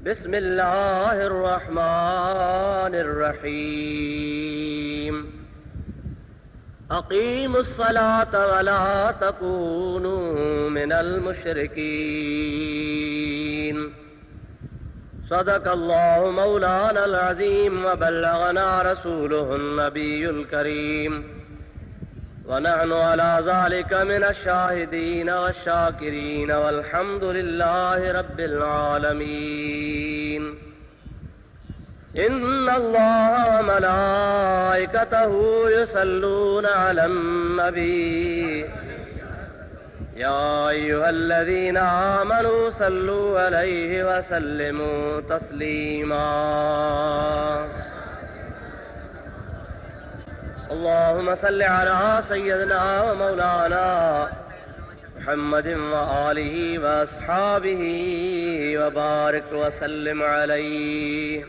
बिस्मिल्लाहिर्रहमानिर्रहीम। अक़ीमुस्सलात वला तकूनू मिनल मुशरिकीन। सदक़ल्लाहु मौलानल अज़ीम व बल्लगना रसूलुहुन नबियुल करीम व नहनु अला ज़ालिका मिनश शाहिदीन वश्शाकिरीन वल्हम्दुलिल्लाहि रब्बिल आलमीन। इन्नल्लाह व मलाइकतहु युसल्लूना अलन नबी या अय्युहल्लज़ीना आमनू सल्लू अलैहि व सल्लिमू तस्लीमा। अल्लाहुम्मा सल्लि अला सय्यदिना व मौलाना मुहम्मदिन व आलिहि व अस्हाबिहि व बारिक व सल्लिम अलैहि।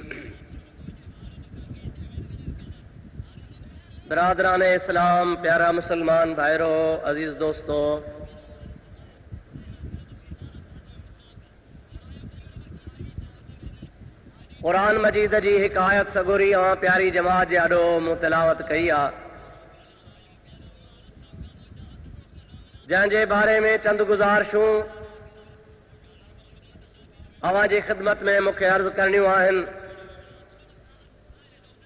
बिरादरान इस्लाम, प्यारा मुसलमान भाइरों, अजीज दोस्तों, कुरान मजीद जी हिक आयत सगुरी ऐं प्यारी जमात जे आॾो मूं तिलावत कई आहे, जंहिंजे बारे में चंद गुज़ारिशूं अवां जी ख़िदमत में मूंखे अर्ज़ करणियूं आहिनि।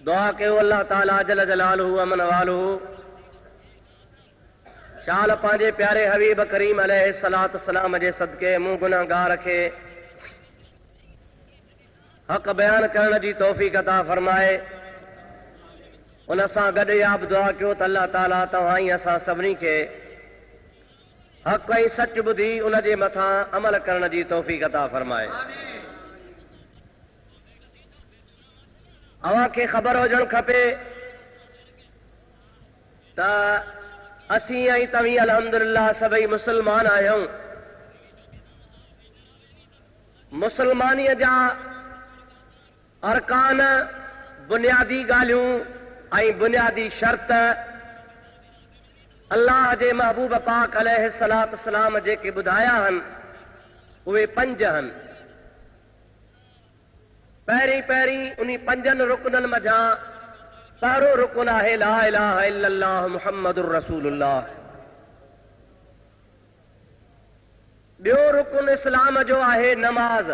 दुआ कयो अल्लाह ताला जल जलालहू अमन वालहू शाल पंहिंजे प्यारे हबीब करीम अलैहिस्सलातु वस्सलाम जे सदके मूं गुनाहगार खे हक़ बयान करण जी तौफ़ीक़ अता फरमाए। उन सां गॾु इहा बि दुआ कयो त अल्लाह ताला तव्हां ई असां सभिनी खे हक़ ऐं सच ॿुधी उन जे मथां अमल करण जी तौफ़ीक़ अता फरमाए। अव्हां खे ख़बर हुजणु खपे त असीं ऐं तव्हीं अल्हम्दुलिल्लाह सभई मुस्लमान आहियूं। मुसलमानीअ जा अरकान, बुनियादी ॻाल्हियूं ऐं बुनियादी शर्त अल्लाह जे महबूब पाक अलैहिस्सलातु वस्सलाम जेके ॿुधाया आहिनि उहे 5 आहिनि। पहिरीं उन 5 रुकननि मथां पहिरों रुकन आहे ला इलाहा इल्लल्लाह मुहम्मदुर रसूलुल्लाह। ॿियो रुकन इस्लाम जो आहे नमाज।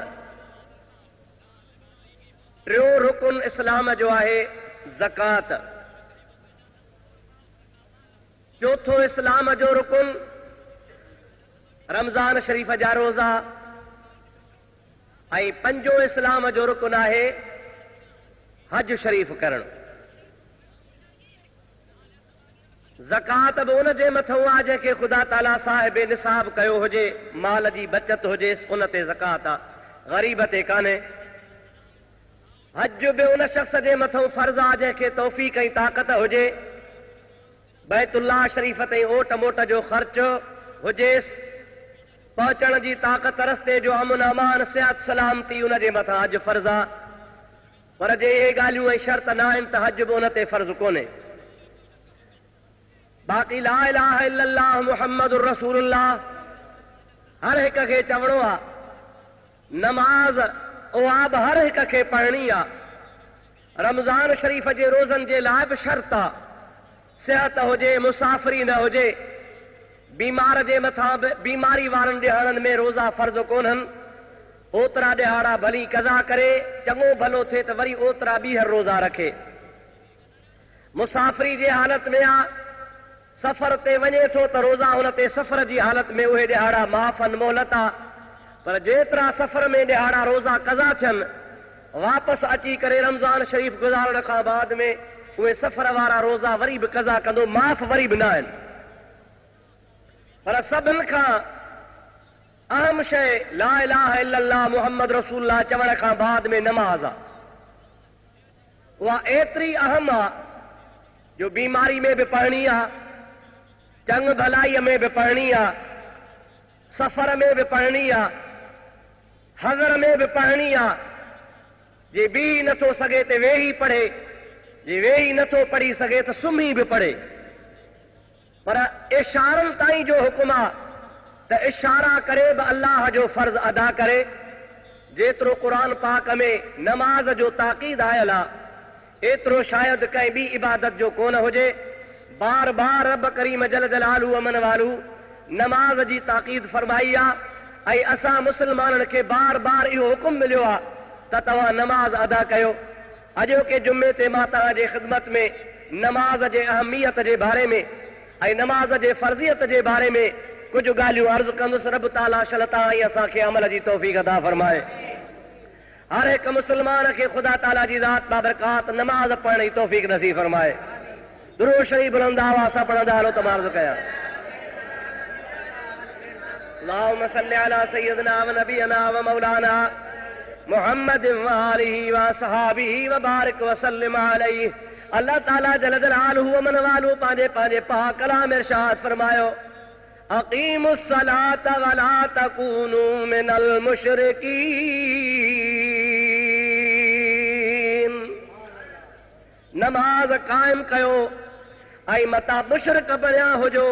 टियों रुकन इस्लाम जो आहे ज़कात। चौथो इस्लाम जो रुकन रमज़ान शरीफ़ जा रोज़ा ऐं 5हों इस्लाम जो रुकन आहे हज शरीफ़ करणु। ज़कात बि उन जे मथां आहे जंहिंखे ख़ुदा ताला साहिब निसाब कयो हुजे, माल जी बचत हुजेसि, उन ते ज़कात आहे, ग़रीब ते कान्हे। हज बि उन शख़्स जे मथां फर्ज़ आहे जंहिंखे तौफ़ीक़ ऐं ताक़त हुजे, बैतुल्लाह शरीफ़ ते ओट मोट जो ख़र्च हुजेसि, पहुचण जी ताक़त, रस्ते जो अमन अमान, सिहत सलामती, उन जे मथां हज फर्ज़ आहे। पर जे इहे ॻाल्हियूं ऐं शर्त न आहिनि त हज बि उन ते फर्ज़ कोन्हे। बाक़ी ला इलाहा इल्लल्लाह मुहम्मदुर रसूलुल्लाह हर हिक खे चवणो आहे। नमाज उहा बि हर हिक खे पढ़णी आहे। रमज़ान शरीफ़ जे रोज़नि जे लाइ बि शर्त आहे, सिहत हुजे, मुसाफ़िरी न हुजे, बीमार जे मथां बि, बीमारी वारनि ॾिहाड़नि में रोज़ा फर्ज़ कोन्हनि। ओतिरा ॾिहाड़ा भली कज़ा करे, चङो भलो थिए त वरी ओतिरा ॿीहर रोज़ा रखे। मुसाफ़िरी जे हालत में आहे, सफ़र ते वञे थो त रोज़ा हुन ते सफ़र जी हालत में उहे ॾिहाड़ा माफ़नि, मोहलत आहे। पर जेतिरा सफ़र में ॾिहाड़ा रोज़ा कज़ा थियनि, वापसि अची करे रमज़ान शरीफ़ गुज़ारण खां बाद में उहे सफ़र वारा रोज़ा वरी बि कज़ा कंदो, माफ़ वरी बि न आहिनि। पर सभिनि खां अहम शइ ला इलाहा इल्लल्लाह मुहम्मद रसूलुल्लाह चवण खां बाद में नमाज़ आहे। उहा एतिरी अहम आहे जो बीमारी में बि पढ़णी आहे, चंग भलाईअ में बि पढ़णी आहे, सफ़र में बि पढ़णी आहे, हज़र में बि पढ़णी आहे। जे बीह नथो सघे त वेही पढ़े, जे वेही नथो पढ़ी सघे त सुम्ही बि पढ़े। पर इशारनि ताईं जो हुकुम आहे त इशारा करे बि अल्लाह जो फर्ज़ अदा करे। जेतिरो क़ुरान पाक में नमाज जो ताक़ीद आयल आहे एतिरो शायदि कंहिं ॿी इबादत जो कोन हुजे। बार बार रब करीम जल जलालू अमन वालू नमाज जी ताक़ीद फरमाई आहे ऐं असां मुस्लमाननि खे बार बार इहो हुकुम मिलियो आहे त तव्हां नमाज़ अदा कयो। अॼोके जुमे ते मां तव्हांजे ख़िदमत में नमाज जे अहमियत जे बारे में ऐं नमाज जे फर्ज़ियत जे बारे में कुझु ॻाल्हियूं अर्ज़ु कंदुसि। रब ताला शलता ऐं असांखे अमल जी तौफ़ीक़ अता फरमाए। हर हिकु मुस्लमान खे ख़ुदा ताला जी ज़ात बाबरकात नमाज़ पढ़ण जी तौफ़ीक़ नसीब फरमाए। दुरूद शरीफ़ बुलंद आवाज़ सां पढ़ंदा हलो त मां अर्ज़ु कयां। अल्लाहुम्मा सल्लि अला सय्यिदिना व नबियना व मौलाना मुहम्मद व आलिहि व असहाबिहि व बारिक व सल्लिम अलैहि। अल्लाह ताला जल जलालहु व मन वालू पंहिंजे पंहिंजे पाक कलाम इरशाद फरमायो अक़ीमुस सलात व ला तकूनू मिनल मुशरिकीन। नमाज कायम कयो ऐं मता मुशरिक बणिया हुजो।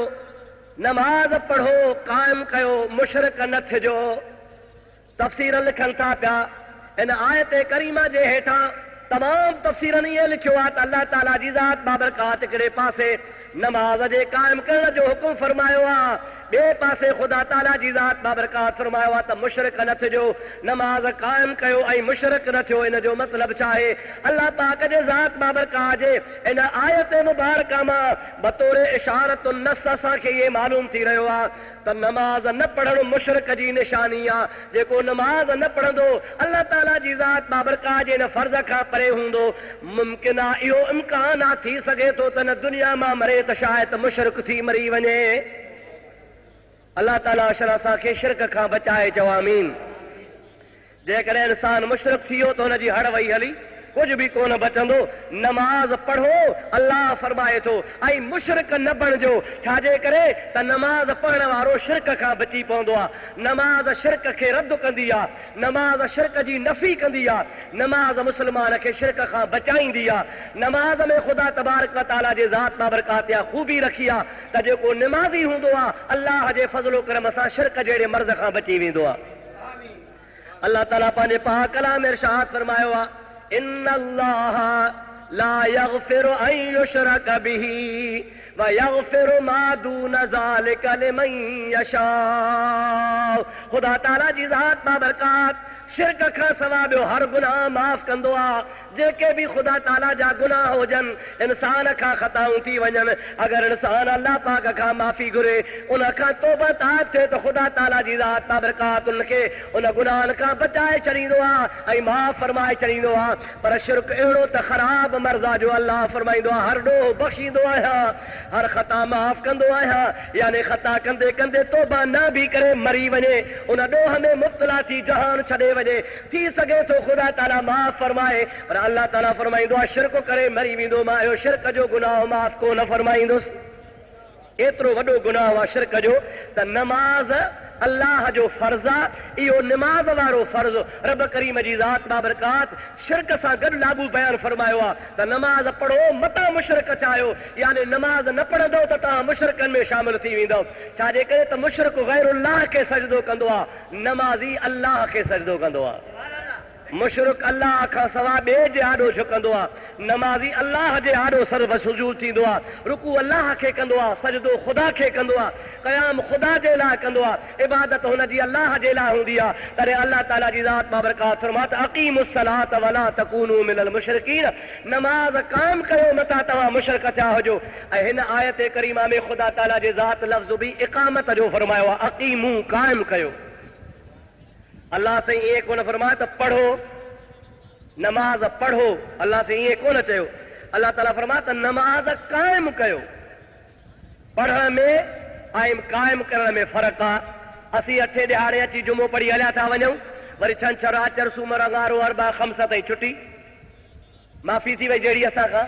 नमाज पढ़ो कायम कयो मुशरिक न थिजो। तफ़सीर लिखनि था पिया इन आयत करीमा जे हेठां तमाम तफ़सीरनि इहे लिखियो आहे त अल्लाह ताला जी ज़ात बाबरकात हिकिड़े पासे नमाज जे कायम करण जो हुकुम फरमायो आहे, ॿिए पासे ख़ुदा ताला जी ज़ात बाबरकात फरमायो आहे त मुशरिक न थिजो, नमाज कायम कयो ऐं मुशरिक न थियो। इन जो मतिलबु छा आहे? अल्लाह पाक जे ज़ात बाबरकात जे इन आयत मुबारका मां बतौर इशारत नस असांखे इहे मालूम थी रहियो आहे त नमाज न पढ़णु मुशरिक जी निशानी आहे। जेको नमाज न पढ़ंदो अल्लाह ताला जी ज़ात बाबरकात जे इन फर्ज़ खां परे हूंदो। मुमकिन आहे इहो इम्कान आहे थी सघे थो त न दुनिया मां मरे त शायदि मुशरिक थी मरी वञे। अल्लाह ताला असांखे शिरक खां बचाए चओ आमीन। जेकॾहिं इंसान मुशरिक थी वियो त हुनजी हड़ वई हली कुझु बि कोन बचंदो। नमाज पढ़ो अल्लाह फरमाए थो ऐं मुशरिक न बणिजो। छाजे करे त नमाज पढ़ण वारो शिरक खां बची पवंदो आहे। नमाज शिरक खे रद्द कंदी आहे, नमाज शिरक जी नफ़ी कंदी आहे, नमाज मुस्लमान खे शिरक खां बचाईंदी आहे। नमाज में ख़ुदा तबारक व तआला जे ज़ात बाबरकात या ख़ूबी रखी आहे त जेको नमाज़ी हूंदो आहे अल्लाह जे फज़लो करम सां शिरक जहिड़े मर्ज़ खां बची वेंदो आहे। अल्लाह ताला पंहिंजे पाक कलाम में इरशाद फरमायो आहे इन्नल्लाह ला यग़फिरु अन युशरक बिही व यग़फिरु मा दून ज़ालिका लिमन यशा। ख़ुदा ताला जी ज़ात बाबरकात शिरक खां सवा ॿियो हर गुनाह माफ़ कंदो आहे। जेके बि ख़ुदा ताला जा गुनाह हुजनि, इंसान खां ख़ताऊं थी वञनि, अगरि इंसान अल्लाह पाक खां माफ़ी घुरे, उन खां तौबा ताब थिए त ख़ुदा ताला जी ज़ात बाबरकात उनखे उन गुनाहनि खां बचाए छॾींदो आहे ऐं माफ़ फरमाए छॾींदो आहे। पर शिरक अहिड़ो त ख़राब मर्ज़ आहे जो अल्लाह फरमाईंदो आहे हर ॾोह बख़्शींदो आहियां, हर ख़ता माफ़ कंदो आहियां। यानी ख़ता कंदे कंदे तौबा न बि करे मरी वञे, उन ॾोह में मुब्तला थी जहान छॾे थी सघे थो ख़ुदा ताला माफ़ फरमाए। पर अल्लाह ताला फरमाईंदो आहे शिरक करे मरी वेंदो मां इहो शिरक जो गुनाह माफ़ कोन फरमाईंदुसि। एतिरो वॾो गुनाह आहे शिरक जो त नमाज़ अल्लाह जो फर्ज़ आहे। इहो नमाज़ वारो फर्ज़ रब करीम जी ज़ात बाबरकात शिरक सां गॾु लागू बयान फरमायो आहे त नमाज़ पढ़ो मता मुशरिक चाहियो। यानी नमाज़ न पढ़ंदो त तव्हां मुशरिकनि में शामिल थी वेंदो। छाजे करे त मुशरिक गैरुल्लाह खे सजदो कंदो आहे, नमाज़ी अल्लाह खे सजदो कंदो आहे। मुशरिक अल्लाह खां सवा ॿिए जे आॾो झुकंदो आहे, नमाज़ी अल्लाह जे आॾो सर्व सुजूद थींदो आहे। रुकू अल्लाह खे कंदो आहे, सजदो ख़ुदा खे कंदो आहे, क़याम ख़ुदा जे लाइ कंदो आहे, इबादत हुनजी अल्लाह जे लाइ हूंदी आहे। तॾहिं अल्लाह ताला जी ज़ात बाबरकात फरमात अक़ीमुस सलात वला तकूनू मिनल मुशरिकीन। नमाज़ क़ाइम कयो मता तव्हां मुशरिक थिया हुजो। ऐं हिन आयत करीमा में ख़ुदा ताला जे ज़ात लफ़्ज़ बि इक़ामत जो फरमायो आहे, अक़ीमू क़ाइम कयो। अल्लाह से ईअं कोन फरमाए त पढ़ो नमाज पढ़ो, अल्लाह से ईअं कोन चयो। अल्लाह ताला फरमाए त नमाज क़ाइम कयो। पढ़ण में ऐं क़ाइम करण में फ़र्क़ु आहे। असीं अठे ॾिहाड़े अची जुमो पढ़ी हलिया था वञूं, वरी छंछरु आचर सूमर अंगारो अरबा ख़म्स ताईं छुटी, माफ़ी थी वई जहिड़ी असां खां।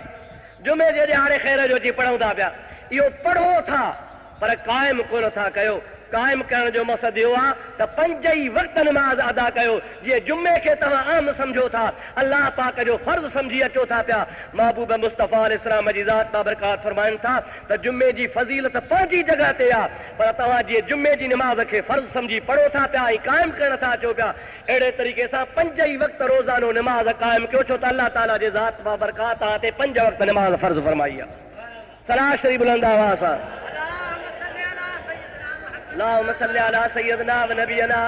जुमे जे ॾिहाड़े ख़ैर जो अची पढ़ूं था पिया, इहो पढ़ो था पर क़ाइम कोन था कयो। कायम करण जो मक़सद इहो आहे त 5 ई वक्त नमाज़ अदा कयो। जीअं जुमे खे तव्हां आम सम्झो था, अल्लाह पाक जो फर्ज़ सम्झी अचो था पिया। महबूब मुस्तफ़ा अलैहिस्सलाम जी ज़ात बाबरकात फरमाइनि था त जुमे जी फज़ीलत पंहिंजी जॻह ते आहे, पर तव्हां जीअं जुमे जी नमाज़ खे फर्ज़ सम्झी पढ़ो था पिया ऐं क़ाइम करण था अचो पिया, अहिड़े तरीक़े सां 5 ई वक्त रोज़ानो नमाज़ क़ाइम कयो, छो त अल्लाह ताला जे ज़ात बाबरकात तव्हां ते 5 वक्त नमाज़ फर्ज़ फरमाई आहे। सलाह शरीफ बुलंद आवाज़ सां अल्लाहुम्मा सल्लि अला सय्यदना व नबियना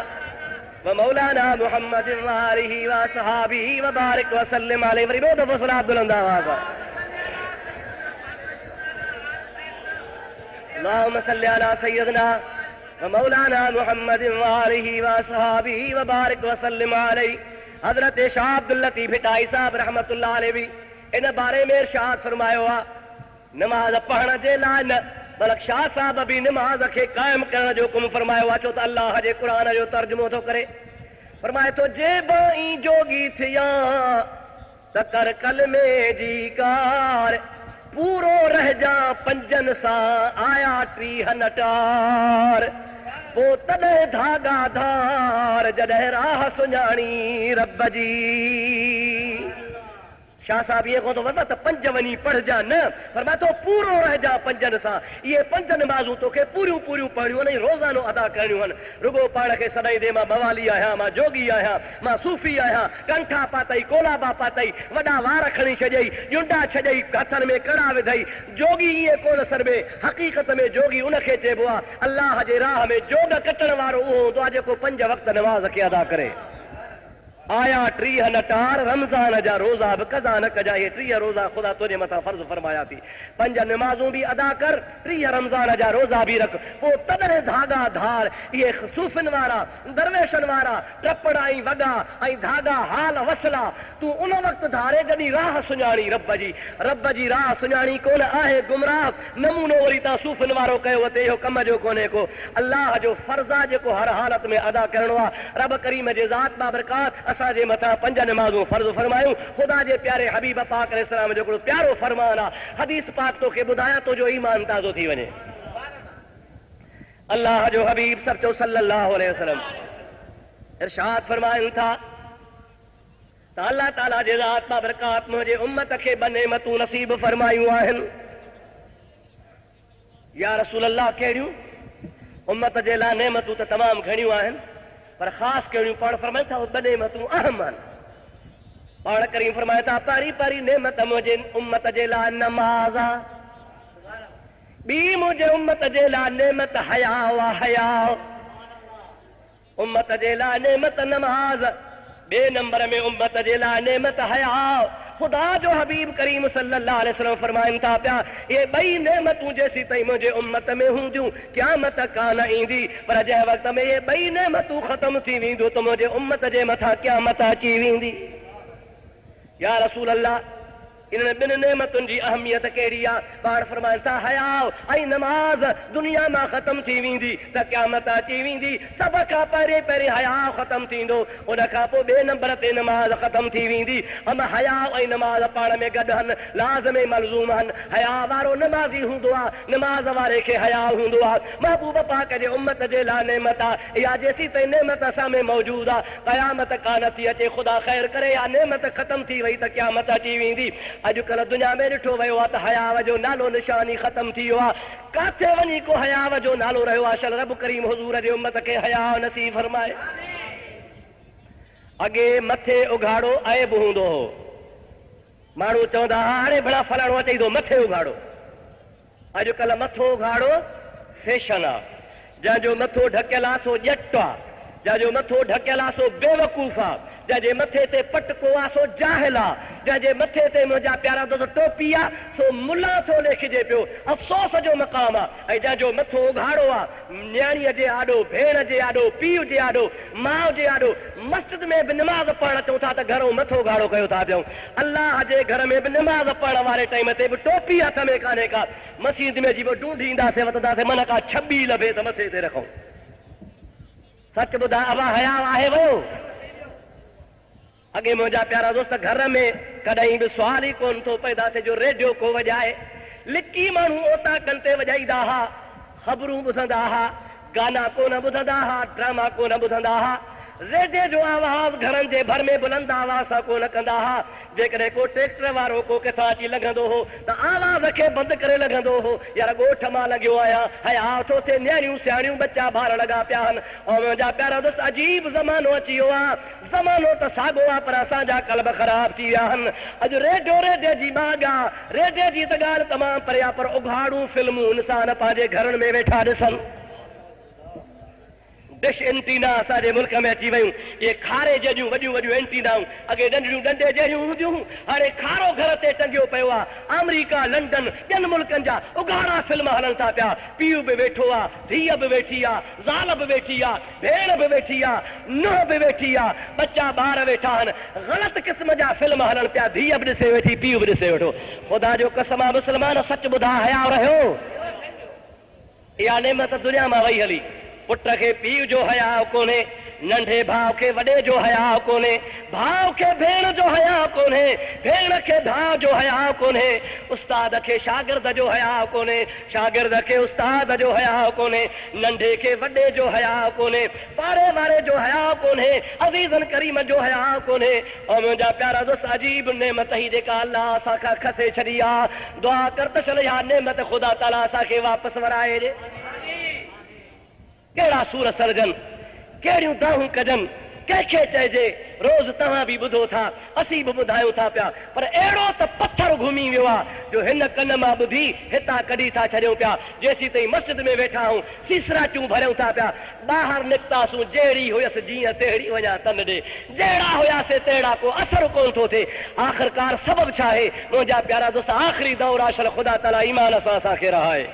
व मौलाना मुहम्मदिन व आलिहि व असहाबिहि व बारिक व सल्लिम अलैहि। वरी ॿियो दफ़ो सलात बुलंद आवाज़ सां अल्लाहुम्मा सल्लि अला सय्यदना व मौलाना मुहम्मदिन व आलिहि व असहाबिहि व बारिक व सल्लिम अलैहि। हज़रत शाह अब्दुल लतीफ़ हिटाई साहब रहमतुल्लाह अलैहि भी इन बारे में इरशाद फरमायो आहे, नमाज़ पढ़ण जे लाइ न बल्कि शाह साहब भी नमाज खे कायम करण जो हुकुम फरमायो आहे, छो त अल्लाह जे क़ुर जो तर्जुमो थो करे। फरमाए थो जे बाई जोगी थिया त कर कलमे जी कार, पूरो रह जा 5 सां आया 30 नटार, पोइ तॾहिं धागा धार जॾहिं राह सुञाणी रब जी। शाह साहब ये को तो वरना तो 5 वनी पढ़ जा न, फरमाए तो पूरो रह जा 5 सां। ये 5 नमाज़ूं तोखे पूरियूं पूरियूं पढ़णियूं नहीं, रोज़ानो अदा करणियूं आहिनि। रुगो पाण खे सदाई दे मां बवाली आहियां, मां जोगी आहियां, मां सूफ़ी आहियां, कंठा पातई, कोलाबा पातई, वॾा वार खणी छॾियई, ॼुंडा छॾियई, हथनि में कड़ा विधई। जोगी ईअं कोन सरबे, हक़ीक़त में जोगी उनखे चइबो आहे अल्लाह जे राह में जोग कटण वारो उहो हूंदो आहे जेको 5 वक्त नमाज़ खे अदा करे। आया 30 नटार, रमज़ान जा रोज़ा बि कज़ा न कजा। ये 30 रोज़ा ख़ुदा तुंहिंजे मथां फ़र्ज़ फरमाया थी, 5 नमाज़ूं बि अदा कर, 30 रमज़ान जा रोज़ा बि रख, पोइ तॾहिं धागा धार। इहे सूफ़िन वारा, दरवेशनि वारा टपड़ ऐं वॻा ऐं धागा हाल वसला तूं उन वक़्तु धारे जॾहिं राह सुञाणी रब जी राह सुञाणी कोन आहे गुमराह। नमूनो वरी तव्हां सूफ़िन वारो कयो ते इहो कम जो कोन्हे को। अल्लाह जो फ़र्ज़ आहे जेको हर हालत में अदा करणो आहे। रब करीम जे ज़ात बाबरकात असांजे मथां 5 नमाज़ूं फर्ज़ फरमायूं। ख़ुदा जे प्यारे हबीब पाक अलैहिस्सलाम जो हिकिड़ो प्यारो फरमान आहे, हदीस पाक तोखे ॿुधायां, तुंहिंजो ईमान ताज़ो थी वञे। अल्लाह जो हबीब सभु चओ सल्लल्लाहु अलैहि वसल्लम इरशाद फरमाइनि था त अल्लाह ताला जे ज़ात बाबरकात मुंहिंजे उम्मत खे 2 नेमतूं नसीब फरमायूं आहिनि। या रसूल अल्लाह कहिड़ियूं? उम्मत जे लाइ नेमतूं त तमामु घणियूं आहिनि, पर ख़ासि कहिड़ियूं? पाण फरमाइनि था 2 नेमतूं अहम आहिनि। पाण करीम फरमाए था पहिरीं नेमत मुंहिंजे उम्मत जे लाइ नमाज़ आहे, ॿी मुंहिंजे उम्मत जे लाइ नेमत हया हया। उम्मत जे लाइ नेमत नमाज़, 2 नंबर में उम्मत जे लाइ नेमत हया। ख़ुदा जो हबीब करीम सल्लल्लाहु अलैहि वसल्लम फरमाइनि था पिया ये 2 नेमतूं जेसीं ताईं मुंहिंजे उम्मत में हूंदियूं क़यामत कान ईंदी, पर जंहिं वक़्त में ये 2 नेमतूं ख़त्म थी वेंदियूं त मुंहिंजे उम्मत जे मथां क़यामत अची वेंदी। या रसूल अल्लाह, इन 2 नेमतुनि जी अहमियत कहिड़ी आहे? पाण फरमाइनि था हया ऐं नमाज़ दुनिया मां ख़त्म थी वेंदी त क़यामत अची वेंदी। सभ खां पहिरीं हया ख़त्म थींदो, उन खां पोइ 2 नंबर ते नमाज़ ख़त्म थी वेंदी। हया ऐं नमाज़ पाण में गॾु आहिनि, लाज़िम मलज़ूम आहिनि। हया वारो नमाज़ी हूंदो आहे, नमाज़ वारे खे हया हूंदो आहे। महबूब पाक जे उम्मत जे लाइ नेमत आहे, इहा जेसीं ताईं नेमत असां में मौजूदु आहे क़यामत कान थी अचे। ख़ुदा ख़ैर करे या नेमत ख़त्म थी वई त क़यामत अची वेंदी। अॼुकल्ह दुनिया में ॾिठो वियो आहे त हयाव जो नालो निशानी ख़त्म थी वियो आहे। किथे वञी को हयाव जो नालो रहियो आहे? शल रब करीम हुज़ूर जे उम्मत खे हया नसीब फरमाए। अॻे मथे उघाड़ो ऐब हूंदो हो, माण्हू चवंदा हा हाणे भला फलाणो अचई थो मथे उघाड़ो। अॼुकल्ह मथो उघाड़ो फैशन आहे। जंहिंजो मथो ढकियल आहे सो ॼट आहे, जंहिंजो मथो ढकियल आहे सो बेवकूफ़ आहे, जंहिंजे मथे ते पटको आहे सो जाहिल आहे, जंहिंजे मथे ते मुंहिंजा प्यारा दोस्त टोपी आहे सो मुला थो लेखिजे पियो। अफ़सोस जो मक़ाम आहे। ऐं जंहिंजो मथो उघाड़ो आहे न्याणीअ जे आॾो, भेण जे आॾो, पीउ जे आॾो, माउ जे आॾो, मस्जिद में बि नमाज़ पढ़ण अचूं था त घरों मथो उघाड़ो कयो था पियूं। अल्लाह जे घर में बि नमाज़ पढ़ण वारे टाइम ते बि टोपी हथ में कान्हे का। मस्जिद में जीअं ढूंढी ईंदासीं वठंदासीं मन का छॿी लभे त मथे ते रखूं। सच ॿुधा अबा हया आहे वियो? अॻे मुंहिंजा प्यारा दोस्त घर में कॾहिं बि सुवाल ई कोन थो पैदा थिए जो रेडियो को वॼाए। लिकी माण्हू ओता कनि ते वॼाईंदा हुआ, ख़बरूं ॿुधंदा हुआ, गाना कोन ॿुधंदा हुआ, ड्रामा कोन ॿुधंदा हुआ, रेडियो जो आवाज़ घरनि जे भर में बुलंद आवाज़ सां कोन कंदा हुआ। जेकॾहिं को ट्रैक्टर वारो को किथां अची लॻंदो हो त आवाज़ खे बंदि करे लॻंदो हो, यार ॻोठ मां लॻियो आहियां, हया थो थिए, न्याणियूं सियाणियूं बच्चा ॿार लॻा पिया आहिनि। ऐं मुंहिंजा प्यारा दोस्त, अजीब ज़मानो अची वियो आहे। ज़मानो त साॻियो आहे पर असांजा कल्ब ख़राब थी विया आहिनि। अॼु रेडियो जी माॻा, रेडियो जी त ॻाल्हि तमामु परे आहे, पर उघाड़ू फिल्मूं इंसान पंहिंजे घरनि में वेठा ॾिसनि। डिश एंटीना असांजे मुल्क में अची वियूं। इहे खारे जहिड़ियूं वॾियूं वॾियूं एंटीनाऊं, अॻे नंढियूं डंडे जहिड़ियूं हूंदियूं, हाणे खारो घर ते टंगियो पियो आहे। अमरीका, लंडन, ॿियनि मुल्कनि जा उघाड़ा फिल्म हलनि था पिया। पीउ बि वेठो आहे, धीअ बि वेठी आहे, ज़ाल बि वेठी आहे, भेण बि वेठी आहे, नुंहुं बि वेठी आहे, बच्चा ॿार वेठा आहिनि। ग़लति क़िस्म जा फिल्म हलनि पिया। धीअ बि ॾिसे वेठी, पीउ बि ॾिसे वेठो। ख़ुदा जो कसम आहे, मुस्लमान सच ॿुधा, हया रहियो। इहा नेमत दुनिया मां वई हली। पुट खे पीउ जो हया कोन्हे, नंढे भाउ खे वॾे जो हया कोन्हे, भाउ खे भेण जो हया कोन्हे, भेण खे भाउ जो हया कोन्हे, उस्ताद खे शागिर्द जो हया कोन्हे, शागिर्द खे उस्ताद जो हया कोन्हे, नंढे खे वॾे जो हया कोन्हे, पाड़े वारे जो हया कोन्हे, अज़ीज़न करीम जो हया कोन्हे। ऐं मुंहिंजा प्यारा दोस्त, अजीब नेमत ही जेका अल्लाह असांखां खसे छॾी आहे। दुआ कर त छॾ इहा नेमत ख़ुदा ताला असांखे वापसि वराए ॾे। कहिड़ा सूर सरजन, कहिड़ियूं दाहूं कजनि, कंहिंखे चइजे। रोज़ तव्हां बि ॿुधो था, असीं बि ॿुधायूं था पिया, पर अहिड़ो त पथर घुमी वियो आहे जो हिन कन मां ॿुधी हितां कढी था छॾियूं पिया। जेसीं ताईं मस्जिद में वेठा आहियूं, सीसराटियूं भरियूं था पिया, ॿाहिरि निकितासूं, जहिड़ी हुयसि जीअं तहिड़ी वञा तन ॾे, जहिड़ा हुयासीं तहिड़ा, को असरु कोन थो थिए। आख़िरकार सबबु छा आहे? मुंहिंजा प्यारा दोस्त, आख़िरी दौर आहे। शल ख़ुदा ताला ईमान सां असांखे रहाए,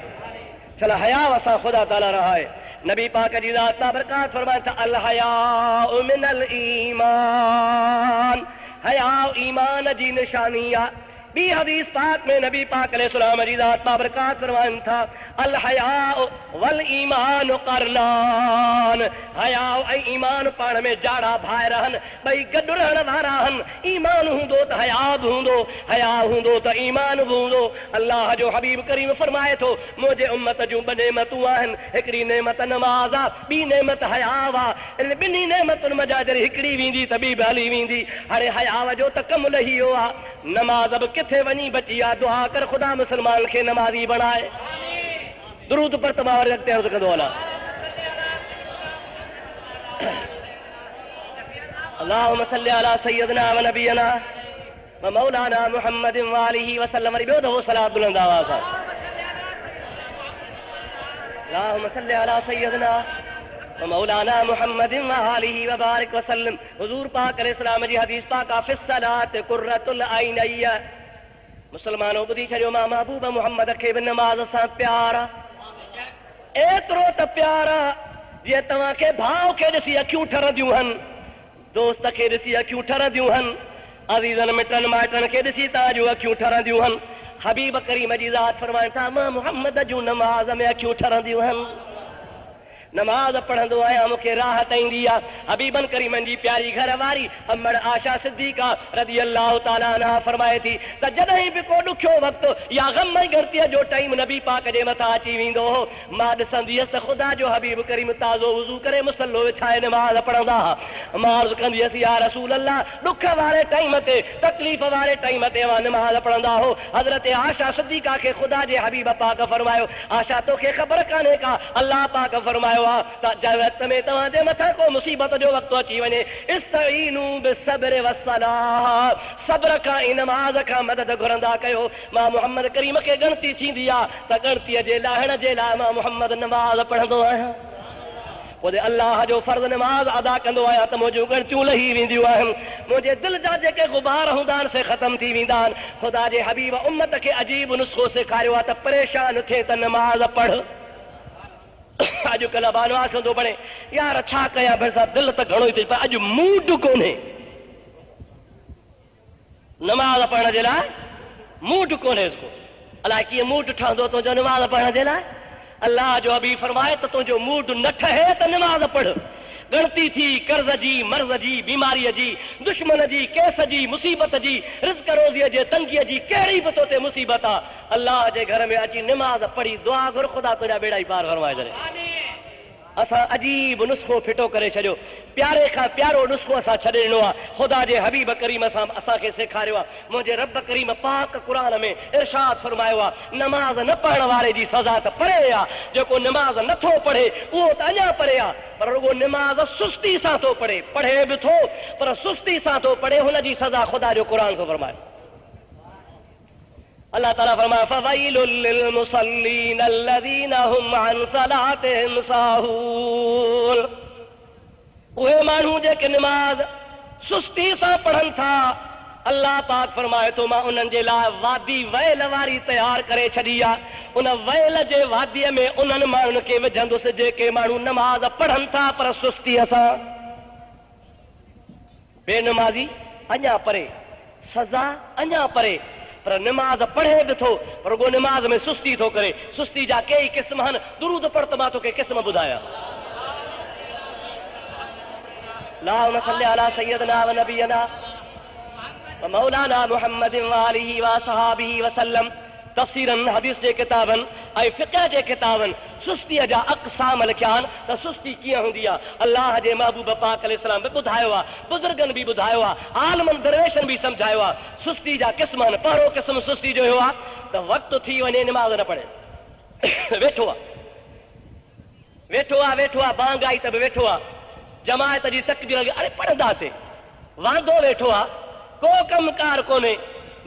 शल हयाव सां ख़ुदा ताला रहाए। नबी पाक जी ज़ात बाबरकात फरमाइनि था, अल हयाउ मिनल ईमान, हयाउ ईमान जी निशानी आहे। ॿी हदीस पाक में नबी पाक अलैहिस्सलाम जी ज़ात बाबरकात फरमाइनि था, अल हयाउ वल ईमान क़रनान, हयाउ ऐं ईमान पाण में जाड़ा भाई रहनि, ॿई गॾु रहण वारा आहिनि। ईमान हूंदो त हया बि हूंदो, हया हूंदो त ईमान बि हूंदो। अल्लाह जो हबीब करीम फरमाए थो, मुंहिंजे उम्मत जूं ॿ नेमतूं आहिनि, हिकिड़ी नेमत नमाज़ आहे, ॿी नेमत हयाव आहे। इन ॿिन्ही नेमतुनि मज़ा जॾहिं हिकिड़ी वेंदी त ॿी बि हली वेंदी। हाणे हयाव जो त कमु लही वियो आहे, नमाज़ बि किथे वञी बची आहे। दुआ कर ख़ुदा मुस्लमान खे नमाज़ी बणाए। दुरूद पर तमाम अॻिते अर्ज़ कंदो हलां। अल्लाहुम्मा सल्ली अला सय्यदना व नबियना व मौलाना मुहम्मदिन व आलिहि व सल्लम। वरी ॿियो दफ़ो सलात बुलंद आवाज़ सां। अल्लाहुम्मा सल्ली अला सय्यदना व मौलाना मुहम्मदिन व आलिहि व बारिक व सल्लम। हुज़ूर पाक अलैहिस्सलाम जी हदीस पाक आहे, फिस सलात कुर्रतुल ऐनैय। मुसलमानों ॿुधी छॾियो, मां महबूब मुहम्मद खे बि नमाज़ सां प्यार आहे। एतिरो त प्यार आहे जीअं तव्हांखे भाउ खे ॾिसी अखियूं ठरंदियूं आहिनि, दोस्त खे ॾिसी अखियूं ठरंदियूं आहिनि, अज़ीज़नि मिटनि माइटनि खे ॾिसी तव्हां जूं अखियूं ठरंदियूं आहिनि। हबीब करीम जी ज़ात फरमाइनि था, मां मुहम्मद जूं नमाज़ में अखियूं ठरंदियूं आहिनि। नमाज पढ़ंदो आहियां, मूंखे राहत ईंदी आहे। हबीबन करीमन जी प्यारी घर वारी अम्मड़ आशा सिद्दीका रज़ी अल्लाह ताला अन्हा फरमाए थी त जॾहिं बि को ॾुखियो वक़्तु या ग़म ऐं गिरतीअ जो टाइम नबी पाक जे मथां अची वेंदो हो, मां ॾिसंदी हुयसि त ख़ुदा जो हबीब करीम ताज़ो वुज़ू करे मुसल्लो विछाए नमाज़ पढ़ंदा हुआ। मां अर्ज़ कंदी हुयसि, या रसूल अल्लाह, ॾुख वारे टाइम ते, तकलीफ़ वारे टाइम ते मां नमाज़ पढ़ंदा हो। हज़रत आशा सिद्दीका खे ख़ुदा जे हबीब पाक फरमायो, आशा तोखे ख़बर कान्हे का, अल्लाह पाक फरमायो वक़्त में तव्हांजे मथां को मुसीबत जो वक़्तु अची वञे, इस्तईनू बिस्सब्र वस्सलाह, सब्र खां ऐं नमाज़ खां मदद घुरंदा कयो। मां मुहम्मद करीम खे ॻणती थींदी आहे त ॻणतीअ जे लाहिण जे लाइ मां मुहम्मद नमाज़ पढ़ंदो आहियां। पोइ अल्लाह जो फर्ज़ नमाज़ अदा कंदो आहियां त मुंहिंजूं ॻणतियूं लही वेंदियूं आहिनि, मुंहिंजे दिलि जा जेके गुबार हूंदा आहिनि से ख़तम थी वेंदा आहिनि। ख़ुदा जे हबीब उम्मत खे अजीब नुस्ख़ो सेखारियो आहे त परेशान थिए त नमाज़ पढ़। अॼुकल्ह बानवास थो बणे, यार छा कयां भई, दिलि त घणो ई थिए पर अॼु मूड कोन्हे नमाज़ पढ़ण जे लाइ, मूड कोन्हे। अलाए कीअं मूड ठहंदो तुंहिंजो नमाज़ पढ़ण जे लाइ? अल्लाह जो हबीब फरमाए त तुंहिंजो मूड न ठहे त नमाज़ पढ़। ॻणती थी कर्ज़ जी, मर्ज़ जी, बीमारीअ जी, दुश्मन जी, केस जी, मुसीबत जी, रिज़्क़ रोज़ीअ जे तंगीअ जी, कहिड़ी बि तो ते मुसीबत आहे, अल्लाह जे घर में अची नमाज़ पढ़ी दुआ घुर, ख़ुदा तुंहिंजा बेड़ा ई पार फरमाए करे। असां अजीब नुस्खो फिटो करे छॾियो, प्यारे खां प्यारो नुस्खो असां छॾे ॾिनो आहे। ख़ुदा जे हबीब करीम सां असांखे सेखारियो आहे। मुंहिंजे रब करीम पाक क़ुरान में इरशाद फरमायो आहे, नमाज़ न पढ़ण वारे जी सज़ा त परे आहे, जेको नमाज़ नथो पढ़े उहो त अञा परे आहे, पर रुगो नमाज़ सुस्ती सां थो पढ़े, पढ़े बि थो पर सुस्ती सां थो पढ़े, हुनजी सज़ा ख़ुदा जो क़ुरान थो फरमाए। अल्लाह ताला फरमाए फवैलुल लिल मुसल्लीन अल्लज़ीना हुम अन सलातिहिम साहून। उहे माण्हू जेके नमाज़ सुस्ती सां पढ़नि था, अल्लाह पाक फरमाए थो मां उन्हनि जे लाइ वादी वैल वारी तयार करे छॾी आहे। उन वैल जे वादीअ में उन्हनि माण्हुनि खे विझंदुसि जेके माण्हू नमाज़ पढ़नि था पर सुस्तीअ सां। बेनमाज़ी अञा परे, सज़ा अञा परे, पर नमाज पढ़े बि थो पर रुगो नमाज में सुस्ती थो करे। सुस्ती जा कई क़िस्म आहिनि, दुरूद पढ़ त मां तोखे क़िस्म ॿुधायां। अल्लाहुम्मा सल्लि अला सय्यदना व नबियना व मौलाना मुहम्मदिन व आलिहि व असहाबिहि वसल्लम। तफ़सीरन हदीस जे किताबनि ऐं फ़िक़ह जे किताबनि सुस्तीअ जा अक़साम लिखिया आहिनि त सुस्ती कीअं हूंदी आहे। अल्लाह जे महबूब पाक अलैहिस्सलाम बि ॿुधायो आहे, बुज़ुर्गनि बि ॿुधायो आहे, आलमनि दरवेशनि बि सम्झायो आहे। सुस्ती जा क़िस्म आहिनि। पहिरों क़िस्म सुस्ती जो आहे त वक़्तु थी वञे नमाज़ न पढ़े, वेठो आहे बांग आई त बि वेठो आहे, जमायत जी तकबीर लॻी, अरे पढ़ंदासीं, वांदो वेठो आहे, को कमकार कोन्हे,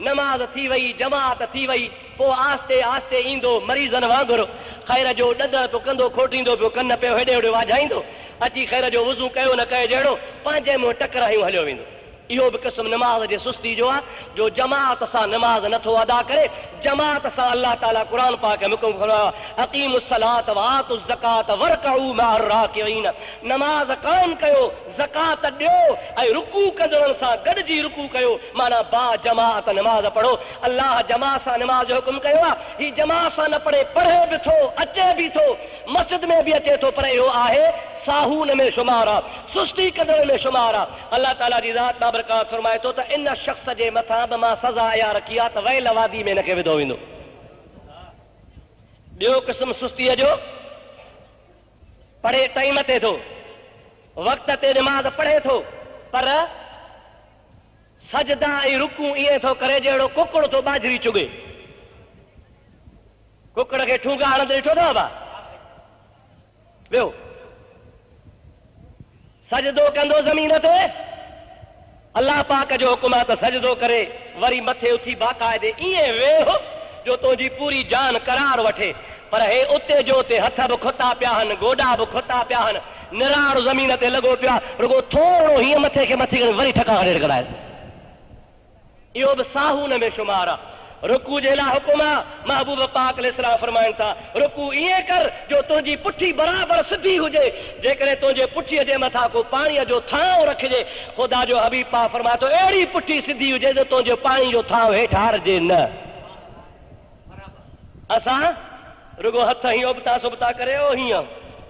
नमाज थी वई, जमात थी वई, पोइ आस्ते आस्ते ईंदो मरीज़नि वांगुरु, ख़ैर जो ॾंद पियो कंदो, खोटींदो पियो, कन पियो हेॾे होॾे वाझाईंदो, अची ख़ैर जो वुज़ू कयो न कयो जहिड़ो पंहिंजे मुंहुं टकरायूं हलियो वेंदो। इहो बि क़िस्म नमाज़ जे सुस्ती जो आहे, जो जमात सां नमाज़ नथो अदा करे। जमात सां अल्लाह ताला क़ुरान पाक में हुकुम फरमायो, अक़ीमुस सलात व आतुज़ ज़कात वरकऊ मअर राकिईन। नमाज़ क़ाइम कयो, ज़कात ॾियो ऐं रुकू कंदड़नि सां गॾिजी रुकू कयो, माना बा जमात नमाज़ पढ़ो। अल्लाह जमात सां नमाज़ जो हुकुम कयो आहे। ही जमात सां न पढ़े, पढ़े बि थो, अचे बि थो, मस्जिद में बि अचे थो, पर इहो आहे साहून में शुमार आहे, सुस्ती कंदड़ में शुमार आहे। अल्लाह ताला जी ज़ात बरकात फरमाए थो त इन शख़्स जे मथां बि मां सज़ा अया रखी आहे त वैल वादी में हिनखे विधो वेंदो। ॿियो क़िस्म सुस्तीअ जो, पढ़े टाइम ते थो, वक़्त ते नमाज़ पढ़े थो, पर सजदा ऐं रुकू ईअं थो करे जहिड़ो कुकड़ थो बाजरी चुगे। कुकड़ खे ठूंगा हणंदे ॾिठो अथव बा? ॿियो सजदो कंदो ज़मीन ते, अल्लाह पाक जो हुकुम आहे त सजदो करे वरी मथे उथी बाक़ाइदे ईअं वेहो जो तुंहिंजी पूरी जान करार वठे, पर हे उते जो उते हथ बि खुटा पिया आहिनि, गोॾा बि खुटा पिया आहिनि, निराड़ ज़मीन ते लॻो पियो आहे, रुगो थोरो हीअं मथे खे मथे वरी ठका हणे रगड़ाए। इहो बि साहून में शुमार आहे। रुकू जे लाइ हुकुम आहे, महबूब पाक अलैहिस्सलाम फरमाइनि था रुकू ईअं कर जो तुंहिंजी पुठी बराबरि सिधी हुजे। जेकॾहिं तुंहिंजे पुठीअ जे मथां को पाणीअ जो थांव रखिजे, ख़ुदा जो हबीब पाक फरमाए थो अहिड़ी पुठी सिधी हुजे जो तुंहिंजो पाणी जो थांव हेठि हारजे न। असां रुगो हथ हीअं उबता सुबता करे हीअं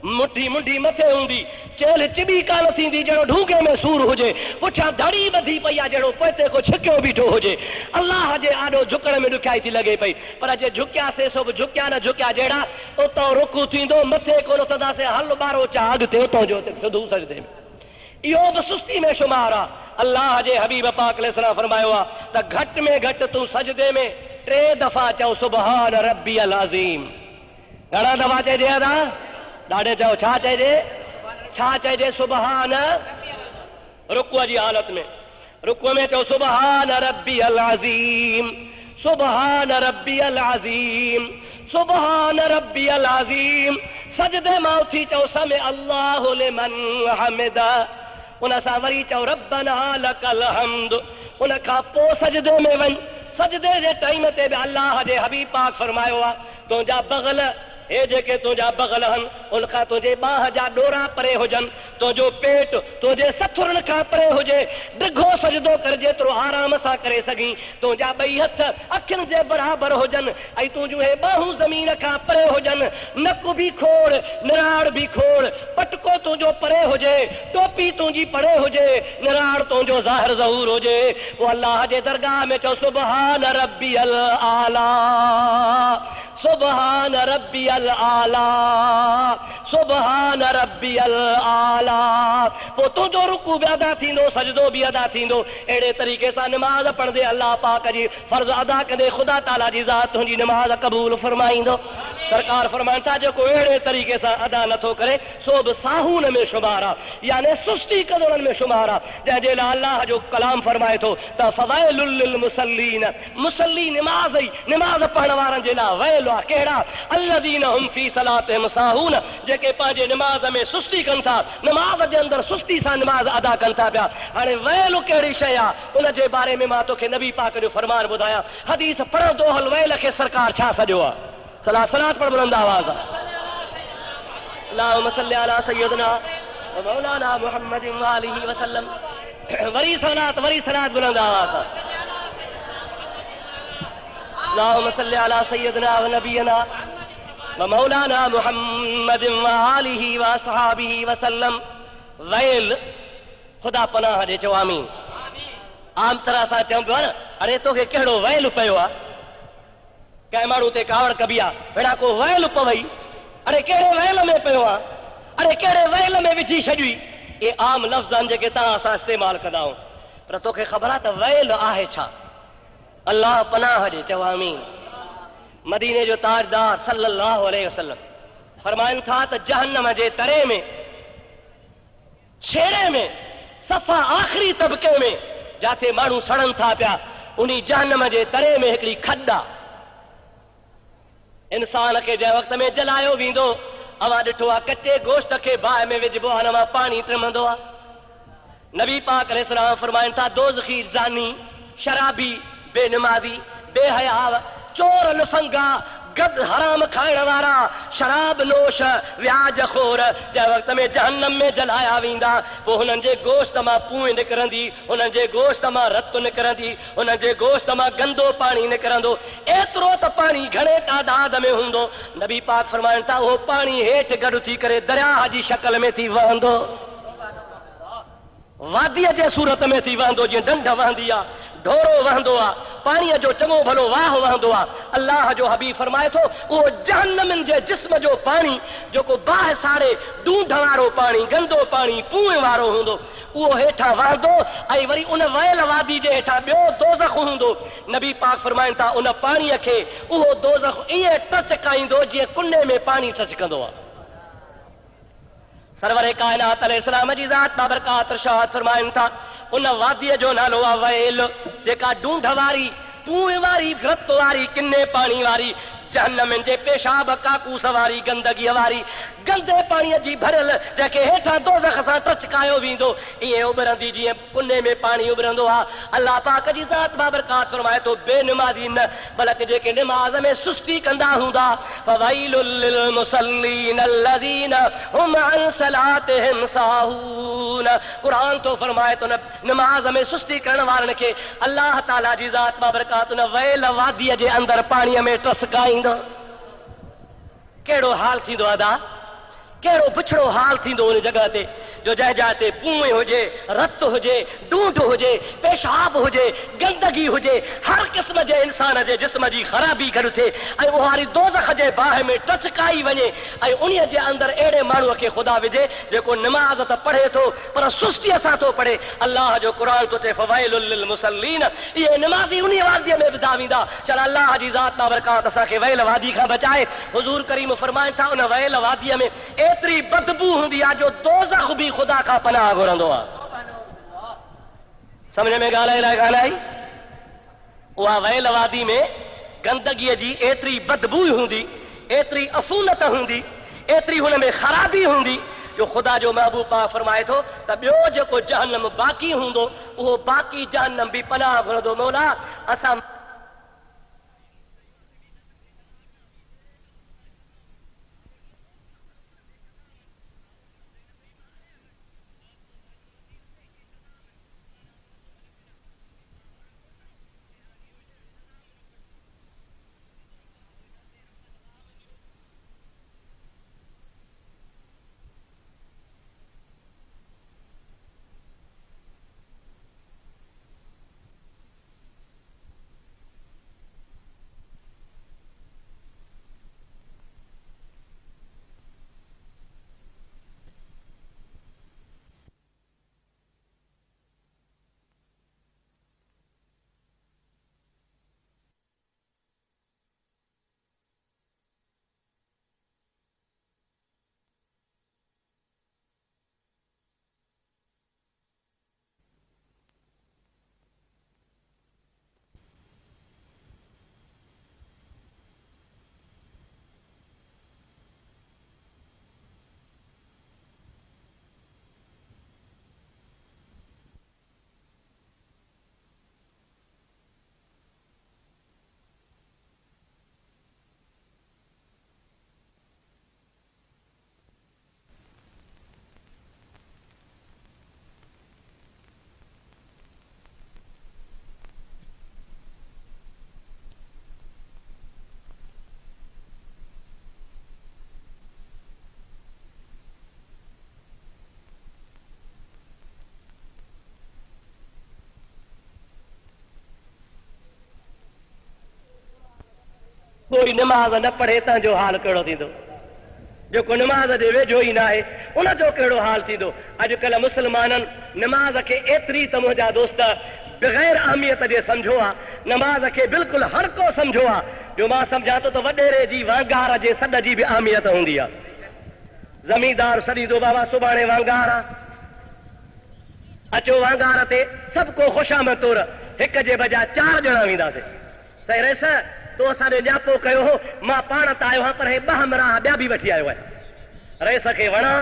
मुठी मुंडी मथे हूंदी, चेल चिॿी कान थींदी जहिड़ो ढूंगे में सूर हुजे, पुठियां धड़ी ॿधी पई आहे जहिड़ो पोइते को छिकियो बीठो हुजे। अल्लाह जे आॾो झुकण में ॾुखियाई थी लॻे पई, पर जे झुकियासीं सो बि झुकिया न झुकिया जहिड़ा, उतां रुकू थींदो, मथे कोन उथंदासीं, हल ॿारो चा अॻिते उतां जो सिधो सजदे में। इहो बि सुस्ती में शुमार आहे। अल्लाह जे हबीब पाक अलैहिस्सलाम फरमायो आहे त घटि में घटि तूं सजदे में 3 दफ़ा चओ सुबहान रब्बियल अज़ीम। घणा दफ़ा चइजे अदा? ॾाढे चओ, छा चइजे? छा चइजे? सुबहान। रुकूअ जी हालत में, रुकूअ में चओ सुबहान रब्बियल अज़ीम, सुबहान रब्बियल अज़ीम, सुबहान रब्बियल अज़ीम। सजदे मां उथी चओ समी अल्लाहु लिमन हमिदा, उन सां वरी चओ रब्बना लकल हम्द। उन खां पोइ सजदे में वञ। सजदे जे टाइम ते बि अल्लाह जे हबीब पाक फरमायो आहे तुंहिंजा बग़ल, हे जेके तुंहिंजा बग़ल आहिनि उनखां तुंहिंजे बाह जा डोरा परे हुजनि, तुंहिंजो पेट तुंहिंजे सथुरनि खां परे हुजे, डिघो सजदो कर जेतिरो आराम सां करे सघीं, तुंहिंजा 2 हथ अखियुनि जे बराबरि हुजनि ऐं तुंहिंजूं हे बाहूं ज़मीन खां परे हुजनि, नक बि खोड़, निराड़ बि खोड़, पटको तुंहिंजो परे हुजे, टोपी तुंहिंजी परे हुजे, निराड़ तुंहिंजो ज़ाहिर ज़हूर हुजे। पोइ अल्लाह जे दरगाह में चओ सुबहान रब्बियल आला, सुबहान रब्बियल आला, सुबहान रब्बियल आला। पोइ तुंहिंजो रुकू बि अदा थींदो, सजदो बि अदा थींदो। अहिड़े तरीक़े सां निमाज़ पढ़ंदे अल्लाह पाक जी फर्ज़ अदा कंदे ख़ुदा ताला जी ज़ात तुंहिंजी निमाज़ क़बूल फरमाईंदो। सरकार फरमाइनि था जेको अहिड़े तरीक़े सां अदा नथो करे सो बि साहून में शुमार आहे, यानी सुस्ती कंदड़नि में शुमार आहे। जंहिंजे लाइ अल्लाह जो कलाम फरमाए थो त फवैलुल लिल मुसल्लीन, मुसल्ली निमाज़ पढ़ण वारनि जे लाइ वैल आहे। कहिड़ा? अल्लज़ीन हुम फी सलातिहिम साहून, जेके पंहिंजे निमाज़ में सुस्ती कनि था, निमाज़ जे अंदरि सुस्ती सां निमाज़ अदा कनि था पिया। हाणे वैल कहिड़ी शइ आहे उन जे बारे में मां तोखे नबी पाक जो फरमान ॿुधायां। हदीस पढ़ंदो हल वैल खे सरकार छा सॼो आहे? सलात पढ़ बुलंद आवाज़ आहे। अल्लाहुम्मा सल्ली अला सय्यदना व मौलाना मुहम्मद व आलिहि वसल्लम। वरी सलात बुलंद आवाज़ आहे। अल्लाहुम्मा सल्ली अला सय्यदना व नबियना व मौलाना मुहम्मद व आलिहि व असहाबिहि वसल्लम। वैल ख़ुदा पनाह ॾे, चओ आमीन। आम तरह सां चऊं पियो न, अरे तोखे कहिड़ो वैल पियो आहे? कंहिं माण्हू ते कावड़ कबी आहे, भेड़ा को वैल पवई, अरे कहिड़े वैल में पियो आहे, अरे कहिड़े वैल में विझी छॾी। ये आम लफ़्ज़ आहिनि जेके तव्हां असां इस्तेमालु कंदा आहियूं, पर तोखे ख़बर आहे त वैल आहे छा? अल्लाह पनाह ॾे, चओ आमीन। मदीने जो ताजदार सल्लल्लाहु अलैहि वसल्लम फरमाइनि था त जहन्नम जे तरे में, छेड़े में, सफ़ा आख़िरी तबके में जाते माण्हू सड़नि था पिया, उन जहन्नम जे तरे में हिकिड़ी खॾ आहे। इंसान खे जंहिं वक़्त में जलायो वेंदो, अवां ॾिठो आहे कचे गोश्त खे बाहि में विझबो आहे, हुन मां पाणी टिमंदो आहे। नबी पाक अलैहिस्सलाम फरमाइनि था दोज़खी ज़ानी, शराबी, बेनमाज़ी, बेहया, चोर, लफंगा, गद हराम खाइण वारा, शराब नोश, व्याज खोर जंहिं वक़्त में जहन्नम में जलाया वेंदा, पोइ हुननि जे गोश्त मां पूं निकिरंदी, हुननि जे गोश्त मां रत निकिरंदी, हुननि जे गोश्त मां गंदो पाणी निकिरंदो। एतिरो त पाणी घणे तादाद में हूंदो, नबी पाक फरमाइनि था उहो पाणी हेठि गॾु थी करे दरिया जी शक्ल में थी वहंदो, वादीअ जे सूरत में थी वहंदो, जीअं ढंढ वहंदी आहे, ढोरो वहंदो आहे, पाणीअ जो चङो भलो वाह वहंदो आहे। अल्लाह जो हबीब फरमाए थो उहो जहन्नमिन जे जिस्म जो पाणी जेको बाहि साड़े ढूंढ वारो पाणी, गंदो पाणी, कुएं वारो हूंदो, उहो हेठां वहंदो ऐं वरी उन वयल वादी जे हेठां ॿियो दोज़ख हूंदो। नबी पाक फरमाइनि था उन पाणीअ खे उहो दोज़ख ईअं टचकाईंदो जीअं कुंडे में पाणी टचकंदो आहे। सरवर कायनात अलैहिस्सलाम जी ज़ात बाबरकात इरशाद फरमाइनि था उन वादीअ जो नालो आहे वैल, जेका ढूंढ वारी, पूं वारी, रत वारी, किने पाणी वारी, जहन्नम जे पेशाब काकूस वारी, गंदगीअ वारी, गंदे पाणीअ जी भरियल, जंहिंखे हेठां दोज़ख सां टचकायो वेंदो, ईअं उभरंदी जीअं कुने में पाणी उभरंदो आहे। अल्लाह पाक जी ज़ात बाबरकात फरमाए थो बेनमाज़ी न, बल्कि जेके निमाज़ में सुस्ती कंदा हूंदा, फवैलुल लिल मुसल्लीन अल्लज़ीन हुम अन सलातिहिम साहून। क़ुरान तो फरमाए थो निमाज़ में सुस्ती करण वारनि खे अल्लाह ताला जी ज़ात बाबरकात न वैल वादीअ जे अंदरि पाणीअ में टसकाईंदो। कहिड़ो हाल थींदो अदा, कहिड़ो बिछड़ो हाल थींदो उन जगह ते जो जंहिं जाइ ते पूं हुजे, रत हुजे, ढूंढ हुजे, पेशाब हुजे, गंदगी हुजे, हर क़िस्म जे इंसान जे जिस्म जी ख़राबी गॾु थिए ऐं उहा वरी दोज़ख जे बाहि में टचकाई वञे ऐं उन जे अंदरि अहिड़े माण्हूअ खे ख़ुदा विझे जेको निमाज़ त पढ़े थो पर सुस्तीअ सां थो पढ़े। अल्लाह जो क़ुरान थो चए फवैलुल लिल मुसल्लीन, इहे निमाज़ी उन वादीअ में विधा वेंदा। चल अल्लाह जी ज़ात बाबरकात असांखे वैल वादी खां बचाए। हुज़ूर करीम फरमाइनि था उन वैल वादीअ में एतिरी बदबू हूंदी आहे जो दोज़ख बि ख़ुदा खां पनाह घुरंदो आहे। समझ में ॻाल्हि आई? उहा वैल वादी में गंदगीअ जी एतिरी बदबू हूंदी, एतिरी अफूनत हूंदी, एतिरी हुन में ख़राबी हूंदी जो ख़ुदा जो महबूब पाक फरमाए थो त ॿियो जेको जहन्नम बाक़ी हूंदो उहो बाक़ी जहन्नम बि पनाह घुरंदो। मौला असां कोई नमाज न पढ़े तंहिंजो हाल कहिड़ो थींदो? जेको नमाज जे वेझो ई न आहे उन जो कहिड़ो हाल थींदो? अॼुकल्ह मुस्लमाननि नमाज खे एतिरी त मुंहिंजा दोस्त बग़ैर अहमियत जे सम्झो आहे, नमाज खे बिल्कुलु हर को सम्झो आहे जो मां सम्झां थो त वॾेरे जी वांगार जे सॾ जी बि अहमियत हूंदी आहे। ज़मींदार सॾींदो बाबा सुभाणे वांगार आहे, अचो वांगार ते सभु को ख़ुशामद तौर हिक जे बजाए 4 ॼणा वेंदासीं। त रेस तो असांजो न्यापो कयो हो, मां पाण त आयो आहियां पर हे 2 हमरा ॿिया बि वठी आयो आहे। रेस खे वणा,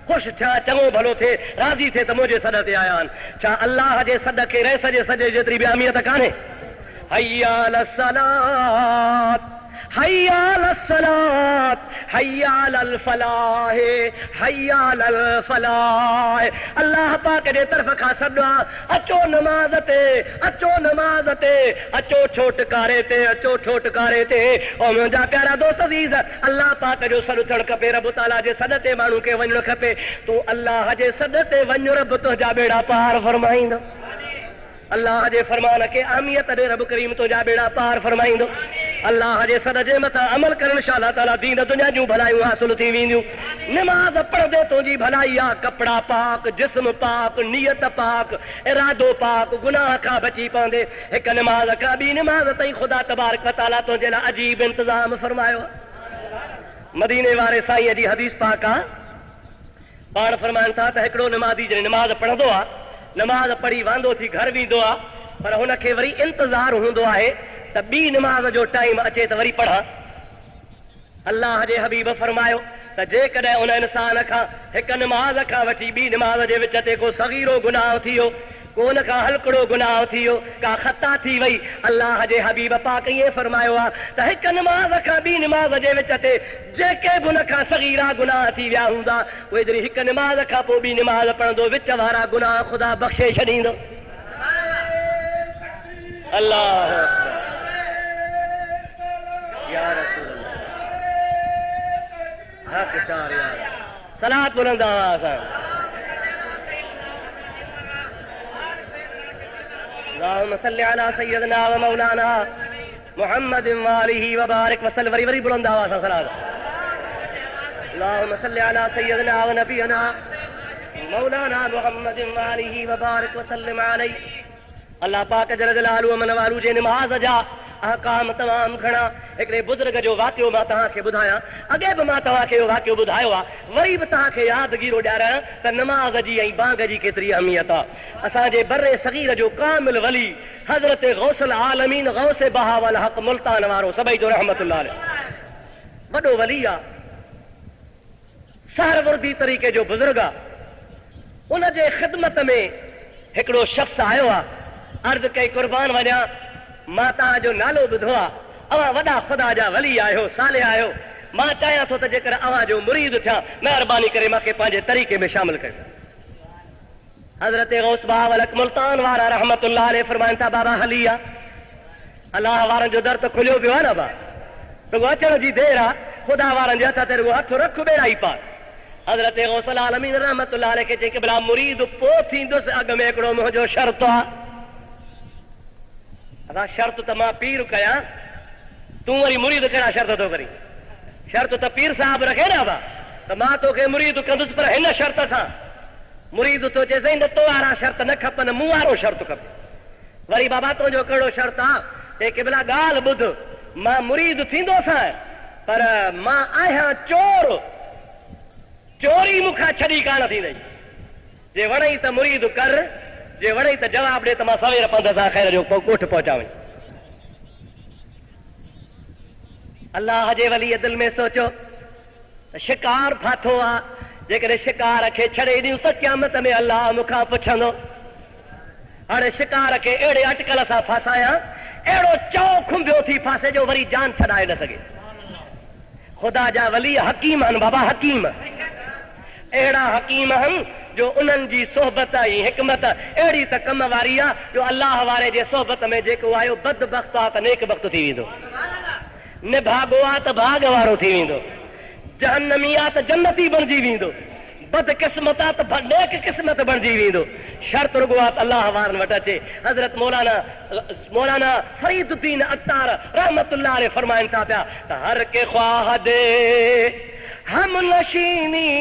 ख़ुशि थिया, चङो भलो थिए, राज़ी थिए त मुंहिंजे सॾ ते आया आहिनि। छा अल्लाह जे सॾ खे रेस जे सॾ जेतिरी बि अहमियत कान्हे? हय्या अलस सलात, हय्या अलस सलात, हय्या अलल फलाह, हय्या अलल फलाह। अल्लाह पाक जे तरफ़ खां सॾ आहे, अचो नमाज़ ते, अचो नमाज़ ते, अचो छोटकारे ते, अचो छोटकारे ते। ओ मुंहिंजा प्यारा दोस्त अज़ीज़, अल्लाह पाक जो सॾ थियणु खपे, रब ताला जे सॾ ते माण्हू खे वञणु खपे। तूं अल्लाह जे सॾ ते वञ, रब तुंहिंजा बेड़ा पार फरमाईंदो। अल्लाह जे फरमान खे अहमियत ॾे, रब करीम तुंहिंजा बेड़ा पार फरमाईंदो। अल्लाह जे सॾ जे मथां अमल करण सां अल्लाह ताला दीन दुनिया जूं भलायूं हासिल थी वेंदियूं। नमाज़ पढ़ंदे तुंहिंजी भलाई आहे, कपिड़ा पाक, जिस्म पाक, नियत पाक, इरादो पाक, गुनाह खां बची पवंदे। हिक नमाज़ खां ॿी नमाज़ ताईं ख़ुदा तबारक व तआला तुंहिंजे लाइ अजीब इंतज़ाम फरमायो आहे। मदीने वारे साईं जी हदीस पाक आहे, पाण फरमाइनि था त हिकिड़ो नमाज़ी जॾहिं नमाज़ पढ़ंदो आहे, नमाज़ पढ़ी वांदो थी घर वेंदो आहे, पर हुनखे वरी इंतज़ार हूंदो आहे त ॿी नमाज़ जो टाइम अचे त वरी पढ़ा। अल्लाह जे हबीब फरमायो त जेकॾहिं उन इंसान खां हिक नमाज़ खां वठी ॿी नमाज़ जे विच ते को सगीरो गुनाह थियो, को उन खां हलकड़ो गुनाह थियो, का ख़ता थी वई, अल्लाह जे हबीब पाक ईअं फरमायो आहे त हिक नमाज़ खां ॿी नमाज़ जे विच ते जेके बि उन खां सगीरा गुनाह थी विया हूंदा, उहे जॾहिं हिक नमाज़ खां पोइ ॿी नमाज़ पढ़ंदो, विच वारा गुनाह ख़ुदा बख़्शे छॾींदो। अल्लाह या रसूल अल्लाह, हक़ चार यार, सलात बुलंद आवाज़ सां। अल्लाहुम्मा सल्लि अला सय्यदना व मौलाना मुहम्मद व आलिहि व बारिक व सल्लम। वरी बुलंद आवाज़ सां सलात। अल्लाहुम्मा सल्लि अला सय्यदना व नबियना मौलाना मुहम्मद व आलिहि व बारिक व सल्लम अलैहि। अल्लाह पाक जल जलालुहु मन वालू जे नमाज़ जा अहकाम तमाम घणा। हिकिड़े बुज़ुर्ग जो वाक़ियो मां तव्हांखे ॿुधायां, अॻे बि मां तव्हांखे इहो वाक़ियो ॿुधायो आहे, वरी बि तव्हांखे यादगीरो ॾियारायां त नमाज़ जी ऐं बांग जी केतिरी अहमियत आहे। असांजे बर्रे सगीर जो कामिल वली हज़रत गौसल आलमीन गौस बहावल हक़ मुल्तान वारो सभई जो रहमतुल्लाह अलैह वॾो वली आहे, सहरवर्दी तरीक़े जो बुज़ुर्ग आहे। उन जे ख़िदमत में हिकिड़ो शख़्स आयो आहे, अर्ज़ कई कुर्बान वञा, मां तव्हांजो नालो ॿुधो आहे, अवां वॾा ख़ुदा जा वली आहियो, सालिह आहियो, मां चाहियां थो त जेकर अवां जो मुरीद थियां, महिरबानी करे मूंखे पंहिंजे तरीक़े में शामिल कयो। हज़रत गौस बहावल हक़ मुल्तान वारा रहमतुल्लाह अलैह फरमाइनि था, बाबा हली आहे, अलाह वारनि जो दर त खुलियो पियो आहे न बा, रुगो अचण जी देरि आहे, ख़ुदा वारनि जे हथ ते रुगो हथ रख बेड़ा ई पार। हज़रत गौसल आलमीन रहमतुल्लाह अलैह खे चई कि भला मुरीद पोइ थींदुसि, अॻ में हिकिड़ो मुंहिंजो शर्त आहे। असां शर्त त मां पीर कयां, तूं वरी मुरीद कहिड़ा शर्त थो करी? शर्त त पीर साहिब रखे न बा, त मां तोखे मुरीद कंदुसि, पर हिन शर्त सां। मुरीद तो चए साईं न तो वारा शर्त न खपनि, मूं वारो शर्त खपे। वरी बाबा तुंहिंजो कहिड़ो शर्त आहे? चई कि भला ॻाल्हि ॿुध, मां मुरीद थींदोसां, पर मां आहियां चोर, चोरी मूंखां छॾी कान थींदई। जे वणई त मुरीद कर, जे वणई त जवाब ॾे त मां सवेर पंध सां ख़ैर जो कोठ पहुचा वञ। अल्लाह जे वली दिल में सोचो त शिकार फाथो आहे, जेकॾहिं शिकार खे छॾे ॾियूं त क़यामत में अल्लाह मूंखां पुछंदो। हाणे शिकार खे अहिड़े अटकल सां फासायां, अहिड़ो चओ खुंबियो थी फासे जो वरी जान छॾाए न सघे। ख़ुदा जा वली हकीम आहिनि बाबा, हकीम, अहिड़ा हकीम आहिनि जो उन्हनि जी सोहबत ऐं हिकमत अहिड़ी त कम वारी आहे जो अल्लाह वारे जे सोहबत में जेको आयो बदबख्त आहे त नेक बख्त थी वेंदो, निभागो आहे त भाग वारो थी वेंदो, जहन्नमी आहे त जन्नती बणिजी वेंदो, बदकिस्मता त नेक किस्मत बणजी वेंदो। शर्त रुगो आहे अल्लाह वारनि वटि अचे। हज़रत मौलाना फरीदुद्दीन अत्तार रहमतुल्लाह अलैह फरमाइनि था पिया त हर के ख्वाह दे हम नशीनी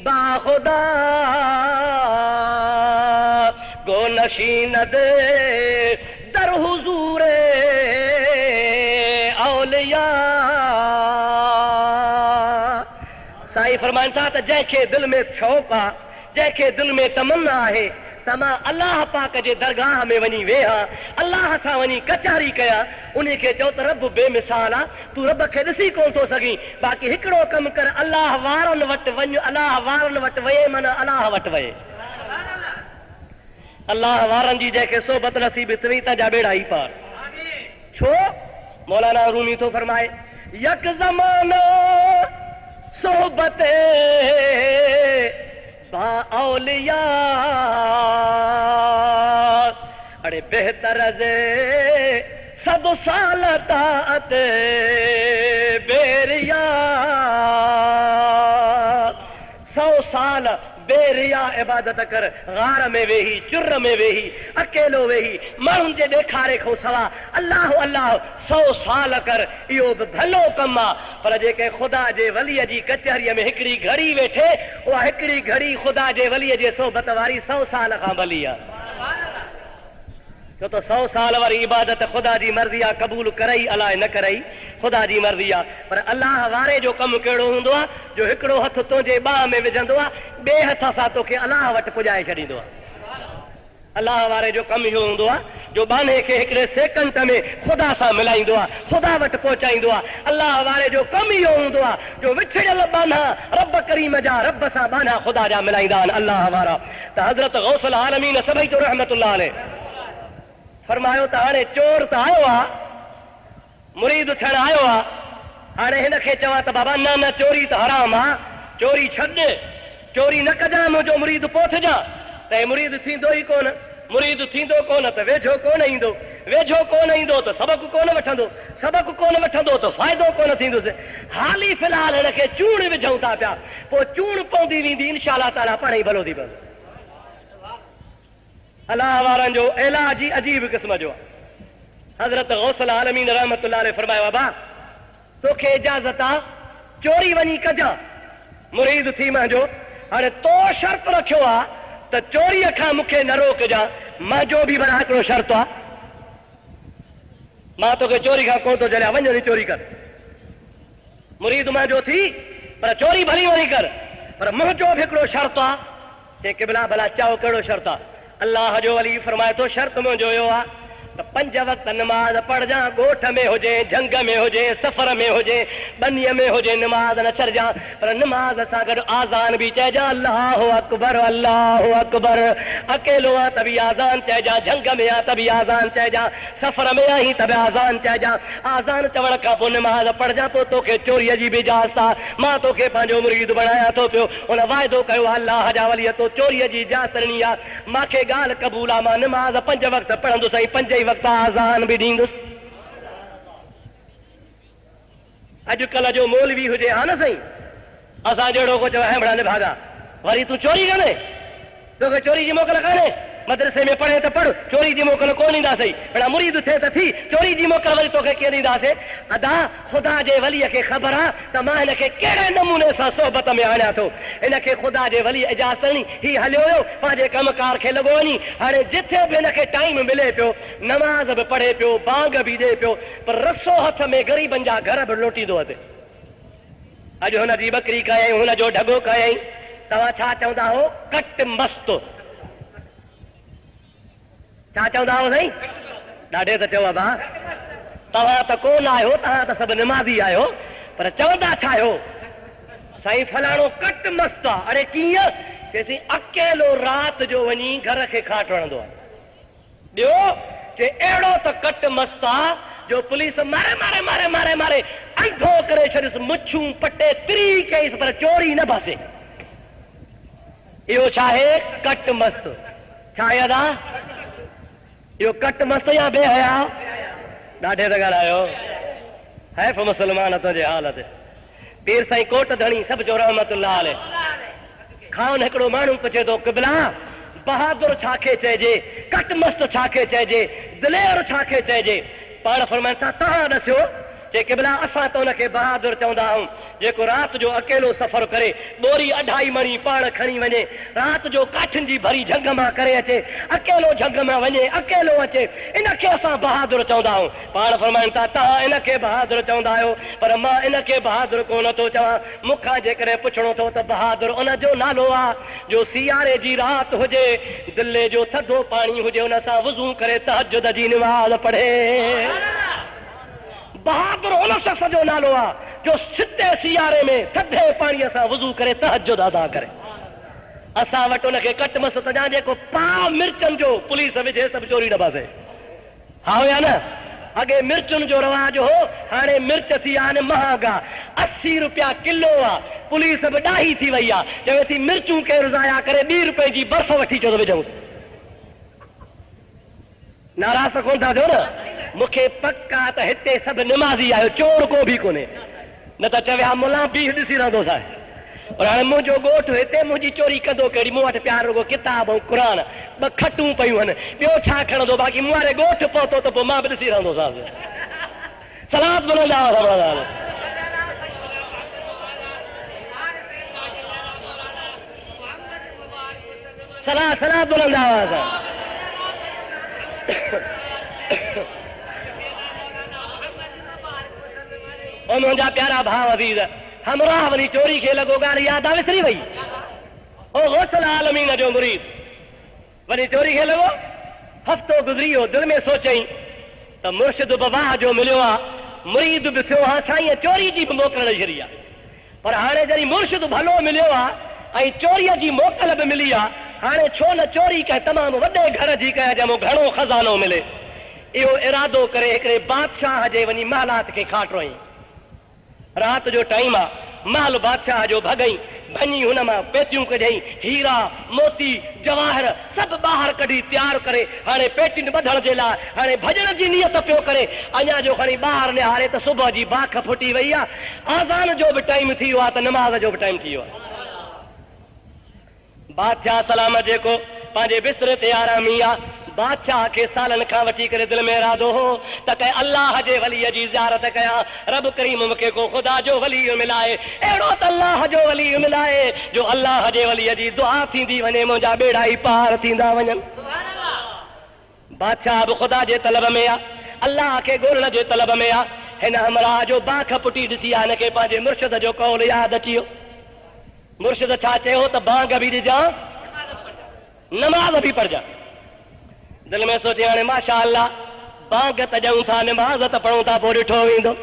बाखुदा गो नशीन दे दर हुजूरे औलिया। साईं फरमाइनि था त जंहिंखे दिल में शौक़ आहे, जंहिंखे दिल में तमन्ना आहे त मां अल्लाह पाक जे दरगाह में वञी वेहा, अल्लाह सां वञी कचहरी कया, उन खे चओ त रब बेमिसाल आहे, तूं रब खे ॾिसी कोन थो सघीं, बाक़ी हिकिड़ो कमु कर, अल्लाह वारनि वटि वञ, अल्लाह वारनि वटि वये माना अल्लाह वटि वये। अल्लाह वारनि जी जंहिंखे सोबत नसीब थी तुंहिंजा बेड़ा ई पार। छो? मौलाना रूमी थो फरमाए यक ज़मानो सोबत बा औलिया अरे बेहतर जे सद साल ताअत बेरिया। 100 साल बेरिया इबादत कर, गार में वेही, चुर में वेही, अकेलो वेही, माण्हुनि जे ॾेखारे खां सवा अल्लाह अल्लाह 100 साल कर, इहो बि भलो कमु आहे। पर जेके ख़ुदा जे वलीअ जी कचहरीअ में हिकिड़ी घड़ी वेठे, उहा हिकिड़ी घड़ी ख़ुदा जे वलीअ जे सोबत वारी 100 साल खां भली आहे। छो त 100 साल वारी इबादत ख़ुदा जी मर्ज़ी आहे, क़बूल करई अलाए न करई ख़ुदा जी मर्ज़ी आहे। पर अल्लाह वारे जो कमु कहिड़ो हूंदो आहे जो हिकिड़ो हथु तुंहिंजे बाह में विझंदो आहे, ॿिए हथ सां तोखे अल्लाह वटि पुॼाए छॾींदो आहे। अल्लाह वारे जो कमु इहो हूंदो आहे जो बाने खे हिकिड़े सेकंड में ख़ुदा सां मिलाईंदो आहे, ख़ुदा वटि पहुचाईंदो आहे। अल्लाह वारे जो कमु इहो हूंदो आहे जो विछड़ियल बाना रब करीम जा, रब सां बाना ख़ुदा जा मिलाईंदा आहिनि अल्लाह वारा। त हज़रत गौसल आलमीन सभई जो रहमतुल्लाह अलैह फरमायो त हाणे चोर त आयो आहे, मुरीद थियण आयो आहे, हाणे हिन खे चवां त बाबा न न चोरी त हराम आहे, चोरी छॾ, चोरी न कजां, मुंहिंजो मुरीद पोथिजां, त हे मुरीद थींदो ई कोन। मुरीद थींदो कोन त वेझो कोन ईंदो, वेझो कोन ईंदो त सबक कोन वठंदो, सबक कोन वठंदो त फ़ाइदो कोन थींदुसि। हाली फ़िलहाल हिन खे चूण विझूं था पिया, पोइ चूण पवंदी वेंदी इंशा अल्लाह ताला पाण ई भलो थी पवंदो। अल्लाह वारनि जो इलाज ई अजीब क़िस्म जो आहे। हज़रत गौसल आलमीन रहमतुल्लाह अलैह फरमायो बाबा तोखे इजाज़त आहे चोरी वञी कजां, मुरीद थी मुंहिंजो, हाणे तो शर्त रखियो आहे त चोरीअ खां मूंखे न रोकजां, मुंहिंजो बि भला हिकिड़ो शर्त आहे, मां तोखे चोरी खां कोन थो जलियां, वञ वञी चोरी कर, मुरीद मुंहिंजो थी पर चोरी भली वञी कर, पर मुंहिंजो बि हिकिड़ो शर्त आहे। चई क़िबला भला चओ कहिड़ो शर्त आहे? अल्लाह जो वली फरमाए थो शर्त मुंहिंजो इहो आहे त 5 वक़्त नमाज़ पढ़जां, ॻोठ में हुजे, झंग में हुजे, सफ़र में हुजे, बनीअ में हुजे, नमाज़ न छॾजां, पर नमाज़ सां गॾु आज़ान बि चइजां अल्लाहु अकबर अल्लाहु अकबर। अकेलो आहे त बि आज़ान चइजां, झंग में आहे त बि आज़ान चइजां, सफ़र में आहीं त बि आज़ान चइजां। आज़ान चवण खां पोइ नमाज़ पढ़जां, पोइ तोखे चोरीअ जी बि इजाज़त आहे। मां तोखे पंहिंजो मुरीद बणायां थो पियो, हुन वाइदो कयो अल्लाह जा वलीअ तो चोरीअ जी इजाज़त ॾिनी आहे, मूंखे ॻाल्हि क़बूल आहे, मां नमाज़ 5 वक़्त पढ़ंदुसि ऐं 5 ई वक़्त आज़ान बि ॾींदुसि। अॼुकल्ह जो मौलवी हुजे हा न साईं, असां जहिड़ो को चवे बड़ा निभागा, वरी तूं चोरी कंदे, तोखे चोरी जी मोकल कान्हे, मदरसे में पढ़े त पढ़, चोरी जी मोकल कोन ॾींदासीं, बड़ा मुरीद थिए त थी, चोरी जी मोकल वरी तोखे कीअं ॾींदासीं? अदा ख़ुदा जे वलीअ खे ख़बर आहे त मां हिन खे कहिड़े नमूने सां सोबत में आणियां थो, हिन खे ख़ुदा जे वली इजाज़त ॾिनी, ही हलियो हुयो पंहिंजे कमकार खे लॻो वञी, हाणे जिथे बि हिन खे टाइम मिले पियो नमाज़ बि पढ़े पियो, बांग बि ॾे पियो, पर रसो हथ में ग़रीबनि जा घर बि लोटींदो अचे। अॼु हुनजी बकरी कयईं, हुनजो ढगो कयईं, तव्हां छा चवंदा हो? कट मस्त। छा चवंदा हो साईं? ॾाढे त चओ बा, तव्हां त कोन आहियो, तव्हां त सभु निमाज़ी आहियो, पर चवंदा छा आहियो? साईं फलाणो कट मस्त आहे। अरे कीअं? चइसीं अकेलो राति जो वञी घर खे खाट वणंदो आहे। ॿियो चए अहिड़ो त कट मस्त आहे जो पुलिस मारे मारे मारे मारे मारे अंधो करे छॾियुसि, मुछूं पटे तिरी कईसि, पर चोरी न बासे। इहो छा आहे? कट मस्त। छा आहे अदा? इहो कट मस्त या बेहया? ॾाढे त ॻाल्हायो, हैफ़ मुस्लमान तुंहिंजे हाल ते। पीर साईं कोट धणी सब जो रहमतुल्लाह अलैह खान हिकिड़ो माण्हू पुछे थो क़िबला बहादुर छाखे चइजे, कट मस्त छाखे चइजे, दिलेर छाखे चइजे? पाण फरमाइनि था तव्हां ॾसियो जे क़िबला असां त उनखे बहादुर चवंदा आहियूं जेको राति जो अकेलो सफ़र करे ॿोरी अढाई मणी पाण खणी वञे, राति जो काठियुनि जी भरी झंग मां करे अचे, अकेलो झंग मां वञे, अकेलो अचे, इनखे असां बहादुर चवंदा आहियूं। पाण फरमाइनि था तव्हां इनखे बहादुर चवंदा आहियो, पर मां इनखे बहादुर कोन थो चवां। मूंखां जेकॾहिं पुछणो थो त बहादुर उनजो नालो आहे जो सियारे जी राति हुजे, दिले जो थधो पाणी हुजे, उन सां वुज़ू करे तहज्जुद जी नमाज़ पढ़े। बहादुर उन शख्स जो नालो आहे जो छिते सियारे में थधे पाणीअ सां वुज़ू करे तहज्जुद अदा करे। असां वटि उनखे कट मस्त तञा जेको पाव मिर्चनि जो पुलिस विझे त बि चोरी न बाज़े। हा या न? अॻे मिर्चुनि जो रवाज हो, हाणे मिर्च थी आहिनि महांगा, 80 रुपया किलो आहे। पुलिस बि ॾाही थी वई आहे, चवे थी मिर्चूं केरु ज़ाया करे 2 रुपए जी बर्फ़ वठी अचो त विझूंसि। नाराज़ त कोन था थियो न? मूंखे पक्का त हिते सभु निमाज़ी आहियो, चोर को बि कोन्हे, न त चवे हा मुला बि ॾिसी रहंदो सां। और हाणे मुंहिंजो ॻोठु हिते मुंहिंजी चोरी कंदो कहिड़ी? मूं वटि प्यार रुगो किताब ऐं क़ुरान 2 खटूं पयूं आहिनि, ॿियो छा खणंदो? बाक़ी मूं वारे ॻोठु पहुतो त पोइ मां बि ॾिसी रहंदो सां। सलाद बुलंदा सलाद बुलंदा हुआ। ओ मुंहिंजा प्यारा भाउ अज़ीज़, हमराह वञी चोरी खे लॻो ॻाल्हि यादि आहे विसरी वई। ओ गौसल आलमीन जो मुरीद वञी चोरी खे लॻो, हफ़्तो गुज़री वियो, दिलि में सोचई त मुर्शिद बाबा जो मिलियो आहे, मुरीद बि थियो आहे, साईं चोरी जी बि मोकल छॾी आहे। पर हाणे जॾहिं मुर्शिद भलो मिलियो आहे ऐं चोरीअ जी मोकल बि मिली आहे, हाणे छो न चोरी कहे, तमामु वॾे घर जी कहे जंहिंमें घणो खज़ानो मिले। इहो इरादो करे हिकिड़े बादशाह जे वञी महलात खे खाटो। राति जो टाइम आहे, महल बादशाह जो भॻई भञी हुन मां पेटियूं कढियईं, हीरा मोती जवाहर सभु ॿाहिरि कढी तयारु करे हाणे पेटियुनि ॿधण जे लाइ हाणे भॼण जी नियत पियो करे। अञा जो खणी ॿाहिरि निहारे त सुबुह जी बाख फुटी वई आहे, आज़ान जो बि टाइम थी वियो आहे, त नमाज़ जो बि टाइम थी वियो आहे। बादशाह सलाम जेको पंहिंजे बिस्तरे ते आरामी आहे, बादशाह के सालन खां वठी करे दिल में इरादो हो त कंहिं अल्लाह जे वलीअ जी ज़ियारत कयां, रब करीम मूंखे को ख़ुदा जो वली मिलाए, अहिड़ो त अल्लाह जो वली मिलाए जो अल्लाह जे वलीअ जी दुआ थींदी वञे, मुंहिंजा बेड़ा ई पार थींदा वञनि। बादशाह बि ख़ुदा जे तलब में आहे, अल्लाह खे ॻोल्हण जे तलब में आहे। हिन हमराह जो बाख पुटी ॾिसी आहे, हिनखे पंहिंजे मुर्शिद जो कौल यादि अची वियो। मुर्शिद छा चयो त बांग बि ॾिजां, नमाज़ बि पढ़जां। दिल में सोचे हाणे माशा अल्लाह बांग त ॾियूं था, नमाज़ त पढ़ूं था, पोइ ॾिठो वेंदो।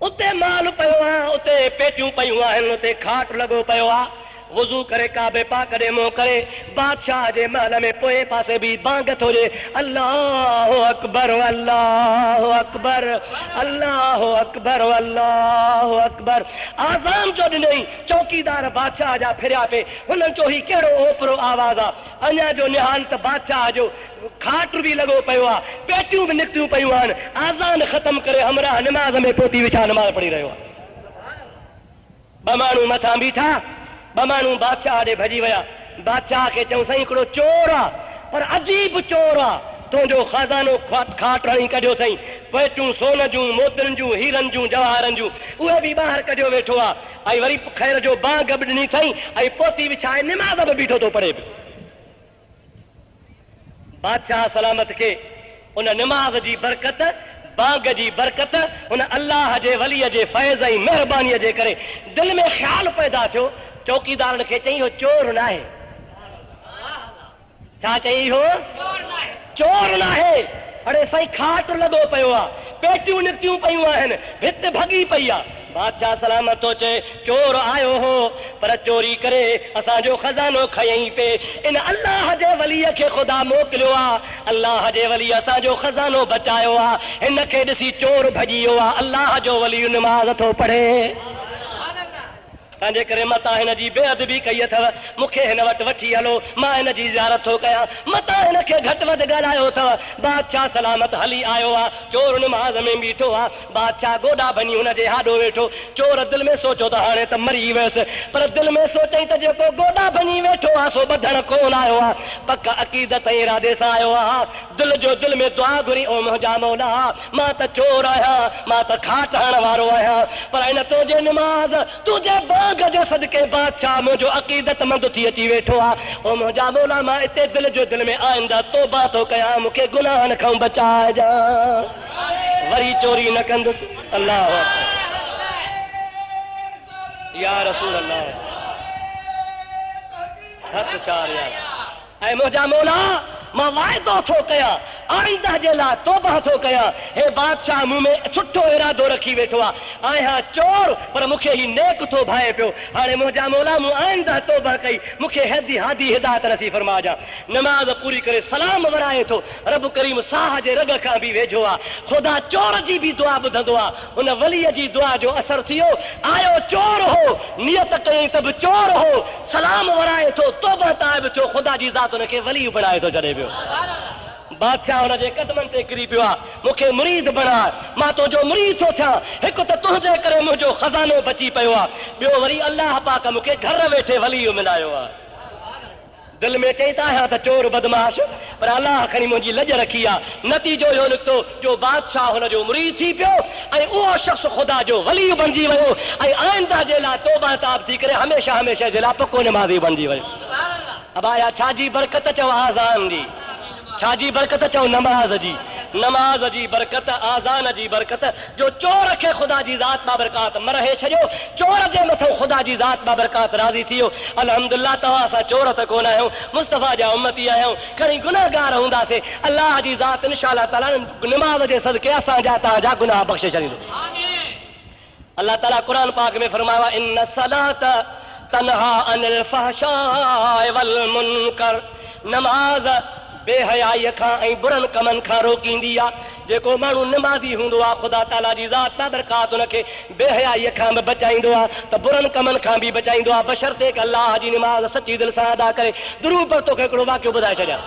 उते माल पियो आहे, उते पेटियूं पयूं आहिनि, उते खाट लॻो पियो आहे, वुज़ू करे काबे पाक ॾे मुंहुं करे बादशाह जे महल में पोइ पासे बि बांग थो ॾे, अल्लाहु अकबर अल्लाहु अकबर अल्लाहु अकबर अल्लाहु अकबर। आज़ान जो ॾिनई, चौकीदार बादशाह जा फिरिया पे, हुननि चयो ही कहिड़ो ओपरो आवाज़ आहे। अञा जो निहाल त बादशाह जो खाट बि लॻो पियो आहे, पेटियूं बि निकितियूं पयूं आहिनि, आज़ान ख़तम करे हमराह नमाज़ में पोती विछा नमाज़ पढ़ी रहियो आहे। 2 माण्हू मथां बीठा, 2 माण्हू बादशाह ॾे भॼी विया। बादशाह खे चऊं साईं हिकिड़ो चोर आहे, पर अजीब चोर आहे, तुंहिंजो खज़ानो खाट हणी कढियो अथई, पेटियूं सोन जूं मोतियुनि जूं हीरनि जूं जवाहरनि जूं उहे बि ॿाहिरि कढियो वेठो आहे, ऐं वरी ख़ैर जो बांग बि ॾिनी अथई ऐं पोती विछाए निमाज़ बि बीठो थो पढ़े। बादशाह सलामत खे उन निमाज़ जी बरकत, बांग जी बरकत, उन अल्लाह जे वलीअ जे फैज़ ऐं महिरबानीअ जे करे दिलि में ख़्याल पैदा थियो। चौकीदार खे चई हो चोर न आहे। छा चई हो? चोर न आहे। अड़े साईं खाट लॻो पियो आहे, पेटियूं निकितियूं पयूं आहिनि, भित भॻी पई आहे। बादशाह सलामत थो चए चोर आयो हो, पर चोरी करे असांजो खज़ानो खयईं पे। इन अल्लाह जे वलीअ खे ख़ुदा मोकिलियो आहे, अल्लाह जे वली असांजो खज़ानो बचायो आहे। हिन खे ॾिसी चोर भॼी वियो आहे, अल्लाह जो वली नमाज़ थो पढ़े। तंहिंजे करे मतां हिन जी बेअदबी कई अथव, मूंखे हिन वटि वठी हलो, मां हिन जी ज़ियारत थो कयां। मतां हिन खे घटि वधि ॻाल्हायो अथव। बादशाह सलामत हली आयो आहे, चोर नमाज़ में बीठो आहे, बादशाह गोॾा भञी हुन जे हाॾो वेठो। चोर दिलि में सोचियो त हाणे त मरी वियसि, पर दिलि में सोचई त जेको गोॾा भञी वेठो आहे सो ॿधण कोन आयो आहे, पक अक़ीदत ऐं इरादे सां आयो आहे। दिलि में दुआ घुरी, ओ मुंहिंजा मौला, मां त चोर आहियां, मां त खाट हणण वारो आहियां, पर हिन तुंहिंजे नमाज़ तुंहिंजे बाग जे सदके बादशाह मुंहिंजो अक़ीदतमंद थी अची वेठो आहे। ओ मुंहिंजा मौला, मां हिते दिलि में आईंदा तौबा थो कयां, मूंखे गुनाहनि खां बचाइजा, वरी चोरी न कंदुसि। अल्लाह या रसूल अल्लाह, हथ चार यार। ऐं मुंहिंजा मौला, मां वाइदो थो कयां, आईंदा जे लाइ तौबा थो कयां। हे बादशाह मूं में सुठो इरादो रखी वेठो आहे, आहियां चोर पर मूंखे ही नेक थो भाए पियो। हाणे मुंहिंजा मौला, मूं आईंदा तौबा कई, मूंखे हादी हिदायत नसीब फरमा जा। नमाज़ पूरी करे सलाम वराए थो, रब करीम साह जे रग खां बि वेझो आहे। ख़ुदा चोर जी बि दुआ ॿुधंदो आहे। हुन वलीअ जी दुआ जो असर थियो, आयो चोर हो, नियत कयईं त बि चोर हो, सलाम वराए थो, तौबा ताइब थियो, ख़ुदा जी ज़ात हुनखे वली बणाए थो छॾे। बादशाह हुन जे कदमनि ते किरी पियो आहे, मूंखे मुरीद बणाए, मां तुंहिंजो मुरीद थो थियां। हिकु त तुंहिंजे करे मुंहिंजो खज़ानो बची पियो आहे, ॿियो वरी अल्लाह पाक मूंखे घर वेठे वली मिलायो आहे। दिलि में चई त आहियां त चोर बदमाश, पर अल्लाह खणी मुंहिंजी लॼ रखी आहे। नतीजो इहो निकितो जो बादशाह हुन जो मुरीद थी पियो ऐं उहो शख़्स ख़ुदा जो वली बणिजी वियो ऐं आईंदा जे लाइ तौबा ताब थी करे हमेशह जे लाइ पको नमाज़ी बणिजी वियो। अब आया छाजी बरकत चओ आज़ान जी, छाजी बरकत चओ नमाज जी, नमाज जी बरकत, आज़ान जी बरकत। जो चोर खे ख़ुदा जी ज़ात बाबरकात मरहे छॾियो, चोर जे मथां ख़ुदा जी ज़ात बाबरकात राज़ी थी वियो। अल्हम्दुलिल्लाह, तव्हां असां चोर त कोन आहियूं, मुस्तफ़ा जा उम्मती आहियूं, खणी गुनाहगार हूंदासीं। अल्लाह जी ज़ात इंशाअल्लाह ताला नमाज जे सदके असांजा तव्हांजा गुनाह बख़्शे छॾींदो। अल्लाह ताला क़ुरान पाक में फरमायो, इन्न सलात तनहा अनिल फहशाए वल मुनकर, नमाज बेहयाई खां ऐं बुरनि कमनि खां रोकींदी आहे। जेको माण्हू नमाज़ी हूंदो आहे, ख़ुदा ताला जी ज़ात बाबरकात हुनखे बेहयाई खां बि बचाईंदो आहे, त बुरनि कमनि खां बि बचाईंदो आहे, बशर्ते कि अल्लाह जी नमाज़ सची दिलि सां अदा करे। दुरूद पर तोखे हिकिड़ो वाक़ियो ॿुधाए छॾियां।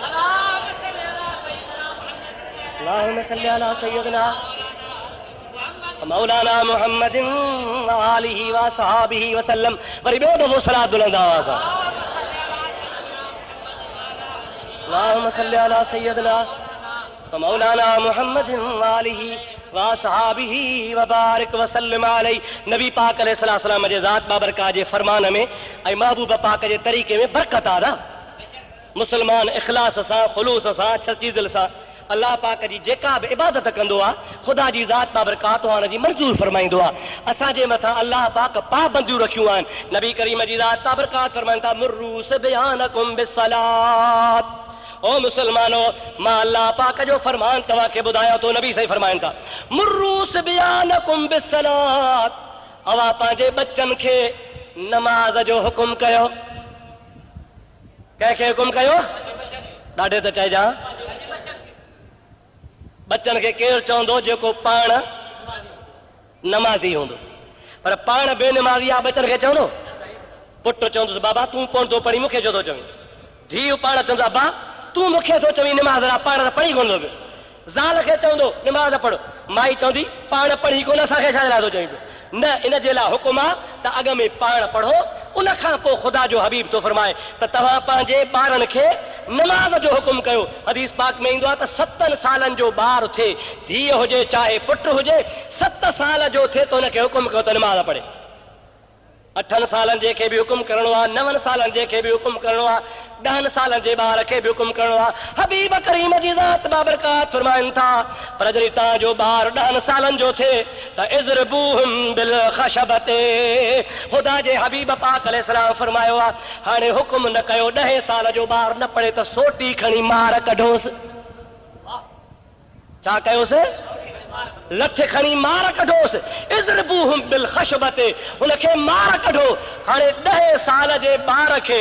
अल्लाहुम्मा सल्ली अला सय्यदना मौलाना मुहम्मद आलिहि व सहाबिहि वसल्लम। वरी ॿियो दफ़ो सलात बुलंद आवाज़ सां, अल्लाहुम्मा सल्ली अला सय्यदना मौलाना मुहम्मद आलिहि व सहाबिहि व बारिक वसल्लम अलैहि। नबी पाक अलैहि सलाम जे ज़ात बाबरकात जे फरमान में ऐं महबूब पाक जे तरीक़े में बरकत आहे। मुस्लमान इख़लास सां, ख़ुलूस सां, सची दिलि सां अल्लाह पाक जी जेका बि इबादत कंदो आहे, ख़ुदा जी ज़ात बाबरकात हुन जी मंज़ूर फरमाईंदो आहे। असांजे मथां अल्लाह पाक पाबंदियूं रखियूं आहिनि। नबी करीम जी ज़ात बाबरकात फरमाइनि था, मुर्रू सिब्यानकुम बिस्सलात। ओ मुसलमानो, मां अल्लाह पाक जो फरमान तव्हांखे ॿुधायां थो। नबी सही फरमाइनि था, मुर्रू सिब्यानकुम बिस्सलात, अवां पंहिंजे बच्चनि खे नमाज़ जो हुकुम कयो। कंहिंखे हुकुम कयो? ॾाढे त चइजां, बच्चनि खे केरु चवंदो? जेको पाण नमाज़ी हूंदो, पर पाण बेनमाज़ी आहे बच्चनि खे चवंदो? पुटु चवंदुसि, बाबा तूं कोन थो पढ़ी, मूंखे छो थो चवीं? धीउ पाण चवंदो, अब्बा तूं मूंखे थो चवीं नमाज़, पाण त पढ़ी कोन थो पियो। ज़ाल खे चवंदो नमाज़ पढ़ो, माई चवंदी पाण पढ़ी कोन, असांखे छा लाइ थो चवीं पियो? न, इन जे लाइ हुकुम आहे त अॻ में पाण पढ़ो, उन खां पोइ ख़ुदा जो हबीब थो फरमाए त तव्हां पंहिंजे ॿारनि खे नमाज़ जो हुकुम कयो। हदीस पाक में ईंदो आहे त 7 सालनि जो ॿारु थिए, धीउ हुजे चाहे पुटु हुजे, 7 साल जो थिए त हुनखे हुकुम कयो त नमाज़ पढ़े। 8 सालनि जे खे बि हुकुम करणो आहे, 9 सालनि जे खे बि हुकुम करणो आहे, 10 सालनि जे ॿार खे बि हुकुम करणो आहे। हबीब करीम जी ज़ात बाबरकात फरमाइनि था, पर जॾहिं तव्हांजो ॿारु 10 सालनि जो थिए त इज़रबूहुम बिल ख़शबते। ख़ुदा जे हबीब पाक अलैहिस्सलाम फरमायो आहे, हाणे हुकुम न कयो 10 साल जो ॿारु न पढ़े त सोटी खणी मार कढोसि। छा कयोसि? लठ खणी मार कढोसि। इज़रबूहुम बिल ख़शबते, हुनखे मार कढो। हाणे 10 साल जे ॿार खे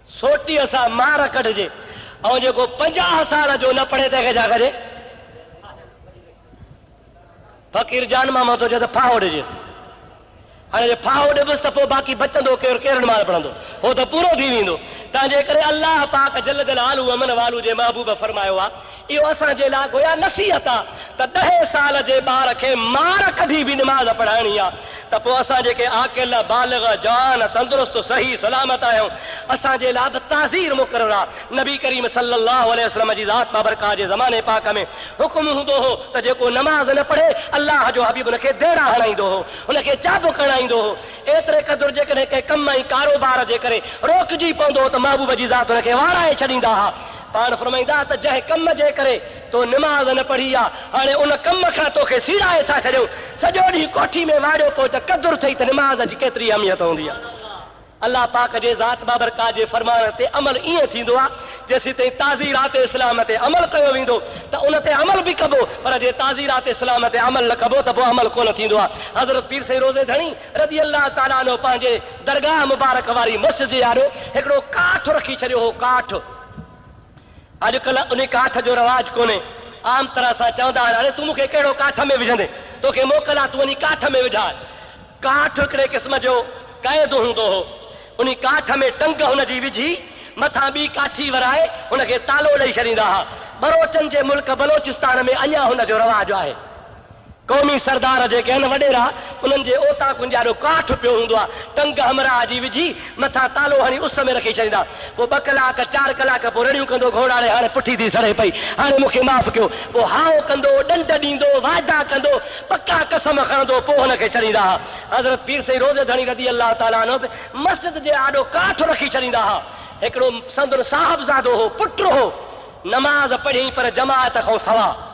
सोटीअ सां मार कढिजे, ऐं जेको 50 साल जो न पढ़े तंहिंखे छा कजे? फ़कीर जान मां थो चए त फाहो ॾिजेसि। हाणे जे फाहो ॾिबुसि त पोइ बाक़ी बचंदो केरु केरु माल पढ़ंदो, हो त पूरो थी वेंदो। तंहिंजे करे अल्लाह पाक जल जलालू अमन वालू जे महबूब फरमायो आहे, इहो असांजे लाइ गोया नसीहत आहे त 10 साल जे ॿार खे मार कढी बि निमाज़ पढ़ाइणी आहे, त पोइ असां जेके आकिल बालिग़ जवान तंदुरुस्त सही सलामत आहियूं, असांजे लाइ बि ताज़ीर मुक़रर आहे। नबी करीम सल्लल्लाहु अलैहि वसल्लम जी ज़ात बाबरकात जे ज़माने पाक में हुकुम हूंदो हो त जेको नमाज़ न पढ़े अल्लाह जो हबीब हुनखे देड़ा हणाईंदो हो, हुनखे चाबुक हणाईंदो हो। एतिरे क़दुरु जेकॾहिं कंहिं कम ऐं कारोबार जे करे रोकजी पवंदो त महबूब जी ज़ात हुनखे वाराए छॾींदा हुआ। पाण फरमाईंदा त जंहिं कम जे करे तो निमाज़ न पढ़ी आहे, हाणे उन कम खां तोखे सीड़ाए था छॾियो, सॼो ॾींहुं कोठी में वाड़ियो पोइ त क़दुरु थई त निमाज़ जी केतिरी अहमियत हूंदी आहे। अल्लाह पाक जे ज़ात बाबरकात जे फरमान ते अमल ईअं थींदो आहे जेसीं ताईं ताज़ीरात इस्लाम ते अमल कयो वेंदो त उन ते अमल बि कबो, पर जे ताज़ीरात इस्लाम ते अमल न कबो त पोइ अमल कोन थींदो आहे। हज़रत पीर साईं रोज़े धणी रज़ी अल्लाह ताला अन्हु पंहिंजे दरगाह मुबारक वारी मस्जिद जे यारो हिकिड़ो काठ रखी छॾियो हो। काठ अॼुकल्ह उन काठ जो रवाज कोन्हे, आम तरह सां चवंदा आहिनि हाणे तूं मूंखे कहिड़ो काठ में विझंदे, तोखे मोकल आहे तूं वञी काठ में विझाए। काठ हिकिड़े क़िस्म जो क़ैद हूंदो हो, उन काठ में टंग हुनजी विझी मथां ॿी काठी वराए हुनखे तालो ॾेई छॾींदा हुआ। बलोचनि जे मुल्क बलोचिस्तान में अञा हुनजो रवाज आहे। क़ौमी सरदार जेके आहिनि वॾेरा, उन्हनि जे ओता कुंजारो काठ पियो हूंदो आहे, टंग हमराह जी विझी मथां तालो हणी उस में रखी छॾींदा। पोइ 2 कलाक 4 कलाक पोइ रड़ियूं कंदो घोड़ाड़े, हाणे पुठी थी सड़े पई, हाणे मूंखे माफ़ कयो। पोइ हाओ कंदो, ॾंड ॾींदो, वाइदा कंदो, पका कसम खणंदो, पोइ हुनखे छॾींदा हुआ। हज़रत पीर साईं रोज़े धणी रज़ी अल्लाह ताला अन्हु मस्जिद जे आॾो काठ रखी छॾींदा हुआ। हिकिड़ो संदुर साहिबज़ादो हो, पुटु हो, नमाज़ पढ़ी पर जमात खां सवा,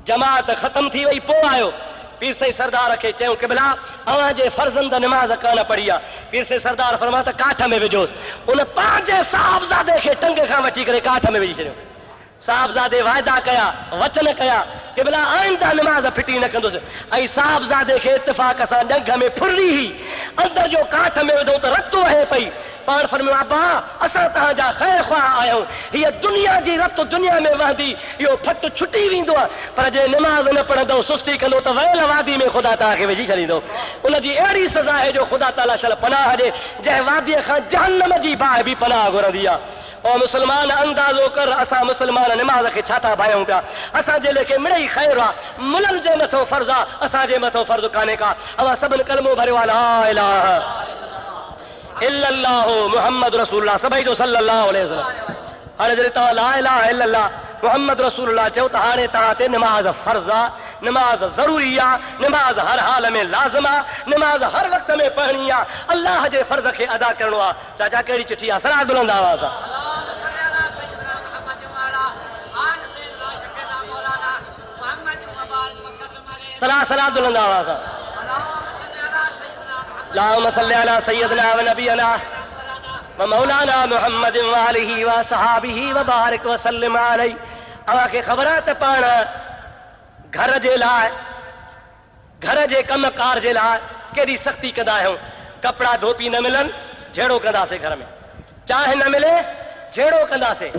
जमात ख़त्म थी वई, पोइ आयो। पीर साईं सरदार खे चयूं क़िबला अव्हां जे फर्ज़ंद नमाज़ कान पढ़ी आहे। पीर साईं सरदार फरमाया त काठ में विझोसि। उन पंहिंजे साहिबज़ादे खे टंग खां वठी करे काठ में विझी छॾियो। साहिबज़ादे वाइदा कया, वचन कया क़िबला आइंदा नमाज़ फिटी न कंदुसि। ऐं साहिबज़ादे खे इत्तिफ़ाक़ सां ॾंग में फुरड़ी हुई, अंदर जो काठ में विधो त रत वहे पई। पाण फरमायो अब्बा असां तव्हांजा ख़ैर ख़्वाह आहियूं, हीअ दुनिया जी रत दुनिया में वहंदी, इहो फट छुटी वेंदो आहे, पर जे नमाज़ न पढ़ंदो सुस्ती कंदो त वयल वादी में ख़ुदा तव्हांखे विझी छॾींदो। उनजी अहिड़ी सज़ा आहे जो ख़ुदा ताला शल पनाह ॾे, जंहिं वादीअ खां जहन्नम जी बाहि बि पनाह घुरंदी आहे। और मुसलमान अंदाज़ो कर, असां मुसलमान निमाज़ खे छा था भायूं पिया। असांजे लेखे मिड़ई ख़ैर आहे, मुलनि जे मथो फर्ज़ आहे, असांजे मथो फर्ज़ कान्हे का। अवां सभिनि कलमो भरियो आहे ला इलाहा इल्लल्लाहु मुहम्मद रसूलुल्लाह, सभई जो सल्लल्लाहु अलैहि वसल्लम। हाणे जॾहिं तव्हां ला इलाहा इल्लल्लाह मुहम्मद रसूलुल्लाह चओ त हाणे तव्हां ते निमाज़ फर्ज़ आहे, निमाज़ ज़रूरी आहे, निमाज़ हर हाल में लाज़िम आहे, निमाज़ हर वक़्त में पढ़णी आहे, अल्लाह जे फर्ज़ खे अदा करणो आहे। चाचा कहिड़ी चिठी आहे? सलाह बुलंद आवाज़ आहे। सलाह सलाह बुलंद आवाज़ आहे। अल्लाहुम्मा सल्लि अला सय्यदना व नबियना व मौलाना मुहम्मद व आलिहि व सहाबिहि व बारिक व सल्लिम अलैहि। अव्हांखे ख़बर आहे त पाण घर जे लाइ, घर जे कमकार जे लाइ केॾी सख़्ती कंदा आहियूं। कपिड़ा धोपी न मिलनि, झेड़ो कंदासीं, घर में चांहि न मिले झेड़ो कंदासीं,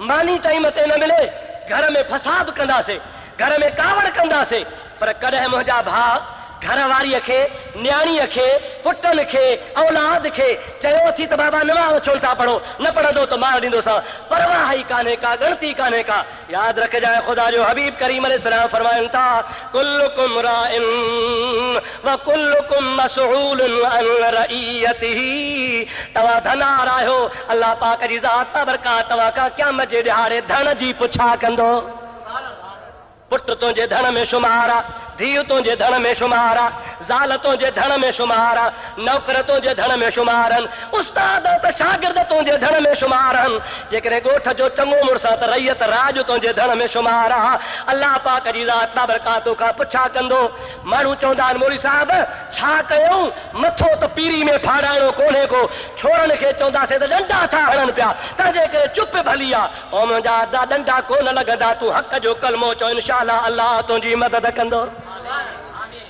मानी टाइम ते न मिले घर में फसाद कंदासीं, घर में कावड़ कंदासीं। पर कॾहिं मुंहिंजा भाउ घर वारीअ खे, न्याणीअ खे, पुटनि खे, औलाद खे चयो थी त बाबा नमाज़ छो था पढ़ो, न पढ़ंदो त मार ॾींदोसां, परवाह ई कान्हे का, गणती कान्हे का। यादि रखजांइ ख़ुदा जो हबीब करीम अलैहिस्सलाम फरमाइनि था कुल्लुकुम राइन व कुल्लुकुम मसऊलुन अन रईयतिही। तव्हां धनार आहियो, अल्लाह पाक जी ज़ात बाबरकात तव्हां खां क़यामत जे ॾिहाड़े धन जी पुछा कंदो। पुट तुंहिंजे धन में शुमार आहे, धीउ तुंहिंजे धन में शुमार आहे, ज़ाल तुंहिंजे धन में शुमार आहे, नौकर तुंहिंजे धन में शुमार आहिनि, उस्ताद त शागिर्द तुंहिंजे धन में शुमार आहिनि। जेकॾहिं ॻोठ जो चङो मुड़ुस आहे त रैयत राज तुंहिंजे धन में शुमार आहे। अल्लाह पाक जी ज़ात बाबरकात खां पुछा कंदो। माण्हू चवंदा आहिनि मौलवी साहिब छा कयूं, मथो त पीरी में फाड़ाइणो कोन्हे को, छोरनि खे चवंदासीं त ॾंडा था हणनि पिया, तंहिंजे करे चुप भली आहे। ऐं मुंहिंजा ॾंडा कोन लॻंदा, तूं हक़ जो कलमो चओ, इंशाअल्लाह अल्लाह तुंहिंजी मदद कंदो।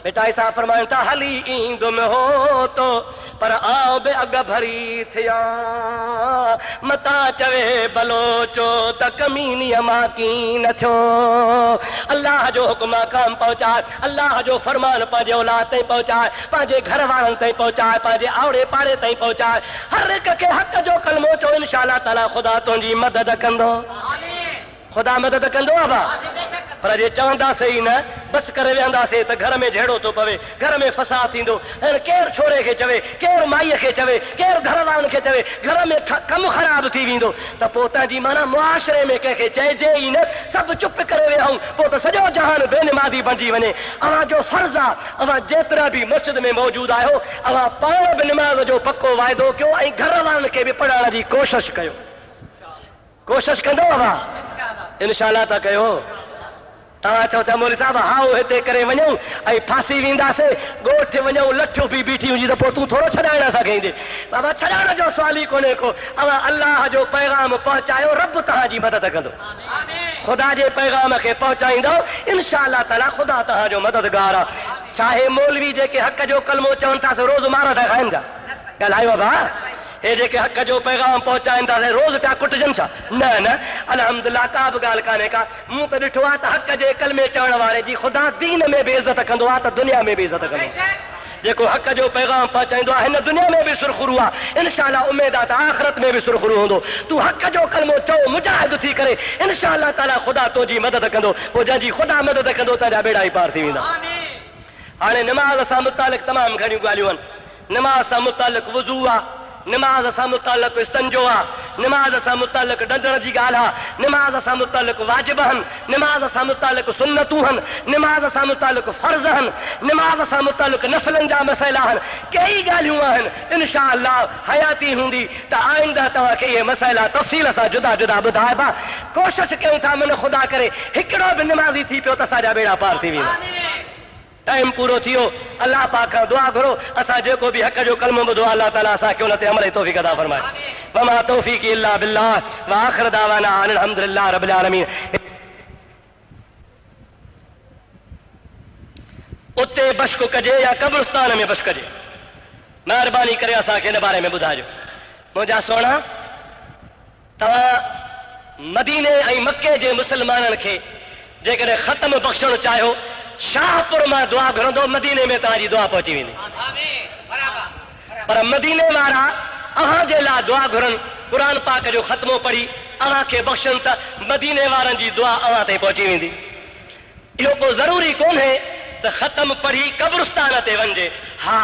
बेटा ऐसा फरमाइनि था हली ईंदुम हो तो पर आओ बे अग भरी थिया मता चवे बलोचो त कमीनी माकी न छो अल्लाह जो हुक्म काम पहुंचाए अल्लाह जो फरमान पंहिंजे औलाद ताईं पहुंचाए पंहिंजे घर वारनि ताईं पहुंचाए पंहिंजे आवड़े पाड़े ताईं पहुंचाए हर हिक खे हक़ जो कलमो चो इंशाअल्लाह ताला ख़ुदा तुंहिंजी मदद कंदो ख़ुदा मदद कंदो आबा पर जे चवंदासीं ई न बस करे वेहंदासीं त घर में झेड़ो थो पवे घर में फसाद थींदो ऐं केरु छोरे खे चवे केरु माईअ खे चवे केरु घर वारनि खे चवे घर में कमु ख़राब थी वेंदो त पोइ तव्हांजी माना मुआशरे में कंहिंखे चइजे ई न सभु चुप करे विया पोइ त सॼो जहान बेनिमादी बणिजी वञे अव्हां जो फर्ज़ आहे अव्हां जेतिरा बि मस्जिद में मौजूदु आहियो अव्हां पाण बि निमाज़ जो पको वाइदो कयो ऐं घर वारनि खे बि पढ़ाइण जी कोशिशि कयो कोशिशि कंदो अव्हां इंशाअल्लाह था कयो तव्हां चओ था मौलवी साहब हाओ हिते करे वञूं ऐं फांसी वेंदासीं ॻोठ वञूं लठियूं बि बीठी हुजी त पोइ तूं थोरो छॾाइण असांखे ईंदे बाबा छॾाइण जो सवाल ई कोन्हे को अव्हां अल्लाह जो पैगाम पहुचायो रब तव्हांजी मदद कंदो ख़ुदा जे पैगाम खे पहुचाईंदो इंशाअल्लाह ताला ख़ुदा तव्हांजो मददगार आहे चाहे मौलवी जेके हक़ जो कलमो चवनि था रोज़ मार था खाइनि था ॻाल्हायो बाबा हे जेके हक़ जो पैगाम पहुचाइनि था रोज़ पिया कुटजनि छा न न अल्हम्दुलिल्लाह का बि ॻाल्हि कान्हे का मूं त ॾिठो आहे त हक़ जे कलमे चवण वारे जी ख़ुदा दीन में बि इज़त कंदो आहे त दुनिया में बि इज़त कंदो जेको हक़ जो पैगाम पहुचाईंदो आहे हिन दुनिया में बि सुरख़ुरू आहे इंशाअल्लाह उमेद आहे त आख़िरत में बि सुरख़ुरू हूंदो तूं हक़ जो कलमो चओ मुजाहिद थी करे इंशाअल्लाह ताला ख़ुदा तुंहिंजी मदद कंदो पोइ जंहिंजी ख़ुदा मदद कंदो तुंहिंजा बेड़ा ई पार थी वेंदा हाणे निमाज़ सां मुतालिक़ तमामु घणियूं ॻाल्हियूं आहिनि निमाज़ सां मुतालिक़ वुज़ू आहे निमाज़ सां मुतालिक़ इस्तंजो आहे निमाज़ सां मुतालिक़ ॾंदण जी ॻाल्हि आहे निमाज़ सां मुतालिक़ वाजिब आहिनि निमाज़ सां मुतालिक़ सुन्नतूं आहिनि निमाज़ सां मुतालिक़ फ़र्ज़ आहिनि निमाज़ सां मुतालिक़ नफ़लनि जा मसइला आहिनि कई ॻाल्हियूं आहिनि इंशाअल्लाह हयाती हूंदी त आईंदा तव्हांखे इहे मसइला तफ़सील सां जुदा जुदा ॿुधाइबा कोशिशि कयूं था मन ख़ुदा करे हिकिड़ो बि निमाज़ी थी पियो त असांजा बेड़ा पार थी वेंदा टाइम पूरो थियो अल्लाह पाक खां दुआ घुरो असां जेको बि हक़ जो कलमो ॿुधो अल्लाह ताला असांखे उन ते अमल जी तौफ़ीक़ अता फरमाए वमा तौफ़ीक़ी इल्ला बिल्लाह व आख़िर दावाना अनिल हम्दुलिल्लाह रब्बिल आलमीन उते बश्क कजे या कब्रिस्तान में बश्क कजे महिरबानी करे असांखे हिन बारे में ॿुधाइजो मुंहिंजा सोना तव्हां मदीने ऐं मके जे मुस्लमाननि खे जेकॾहिं ख़त्म बख़्शणु चाहियो शाहपुर मां दुआ घुरंदो मदीने में तव्हांजी दुआ पहुची वेंदी पर मदीने वारा अव्हां जे लाइ दुआ घुरनि क़ुर पाक जो ख़त्मो पढ़ी अव्हां खे बख़्शनि त मदीने वारनि जी दुआ अव्हां ताईं पहुची वेंदी इहो को ज़रूरी कोन्हे त ख़त्म पढ़ी कब्रिस्तान ते वञिजे हा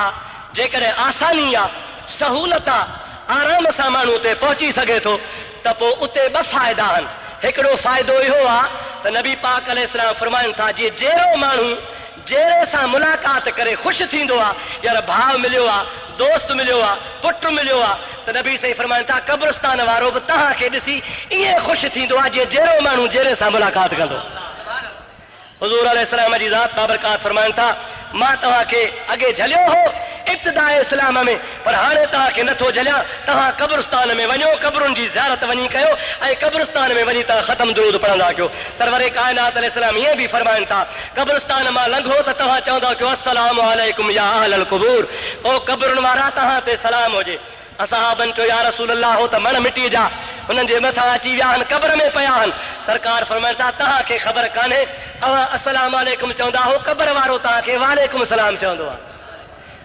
जेकॾहिं आसानी आहे सहूलत आहे आराम सां माण्हू उते पहुची सघे थो त पोइ उते ॿ फ़ाइदा आहिनि हिकिड़ो फ़ाइदो इहो आहे त नबी पाक अलैहिस्सलाम फरमाइनि था जीअं जहिड़ो माण्हू जहिड़े सां मुलाक़ात करे ख़ुशि थींदो आहे यार भाउ मिलियो आहे दोस्त मिलियो आहे पुटु मिलियो आहे त नबी सही फरमाइनि था कब्रिस्तान वारो बि तव्हांखे ॾिसी ईअं ख़ुशि थींदो आहे जीअं जहिड़ो माण्हू जहिड़े सां मुलाक़ात कंदो हुज़ूर अलैहिस्सलाम जी ज़ात बाबरकात फरमाइनि था मां तव्हांखे अॻे झलियो हो इब्तिदाए इस्लाम में पर हाणे तव्हांखे नथो झलियां तव्हां कब्रिस्तान में वञो क़ब्रुनि जी ज़ियारत वञी कयो ऐं कब्रिस्तान में वञी तव्हां ख़त्म दुरूद पढ़ंदा कयो सरवरे काइनात अलैहिस्सलाम ईअं बि फरमाइनि था कब्रिस्तान मां लंघो त तव्हां चवंदा कयो अस्सलामु अलैकुम या अहलल क़ुबूर ओ क़ब्रुनि वारा तव्हां ते सलाम हुजे असहाबनि चयो या रसूल अल्लाह हो त मण मिटी जा हुननि जे मथां अची विया आहिनि क़ब्र में पिया आहिनि सरकार फरमाइनि था तव्हांखे ख़बर कान्हे अव्हां अस्सलामु अलैकुम चवंदा हो क़ब्र वारो तव्हांखे वालेकुम सलाम चवंदो आहे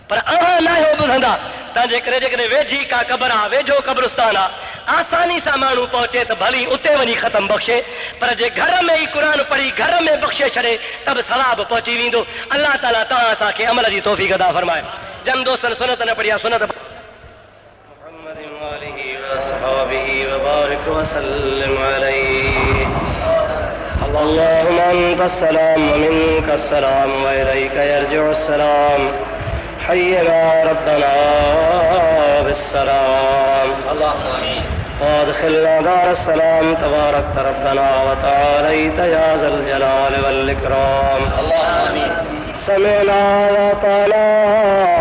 पर अव्हां न आहियो ॿुधंदा तव्हांजे करे जेकॾहिं वेझी का क़ब्र आहे वेझो कब्रिस्तान आहे आसानी सां माण्हू पहुचे त भली उते वञी ख़त्म बख़्शे पर जे घर में ई क़ुर पढ़ी घर में बख़्शे छॾे त बि सवाब पहुची वेंदो अल्लाह ताला तव्हां असांखे अमल जी तौफ़ीक़ अता फरमाए जन दोस्तनि सुनत न पढ़ी आहे सुनत وصحابه وبارك وسلم عليه اللهم أنت السلام ومنك السلام وإليك يرجع السلام حينا ربنا بالسلام اللهم آمين وادخلنا دار السلام تبارك ربنا وتعاليت يا ذا الجلال والإكرام اللهم آمين سمعنا وأطعنا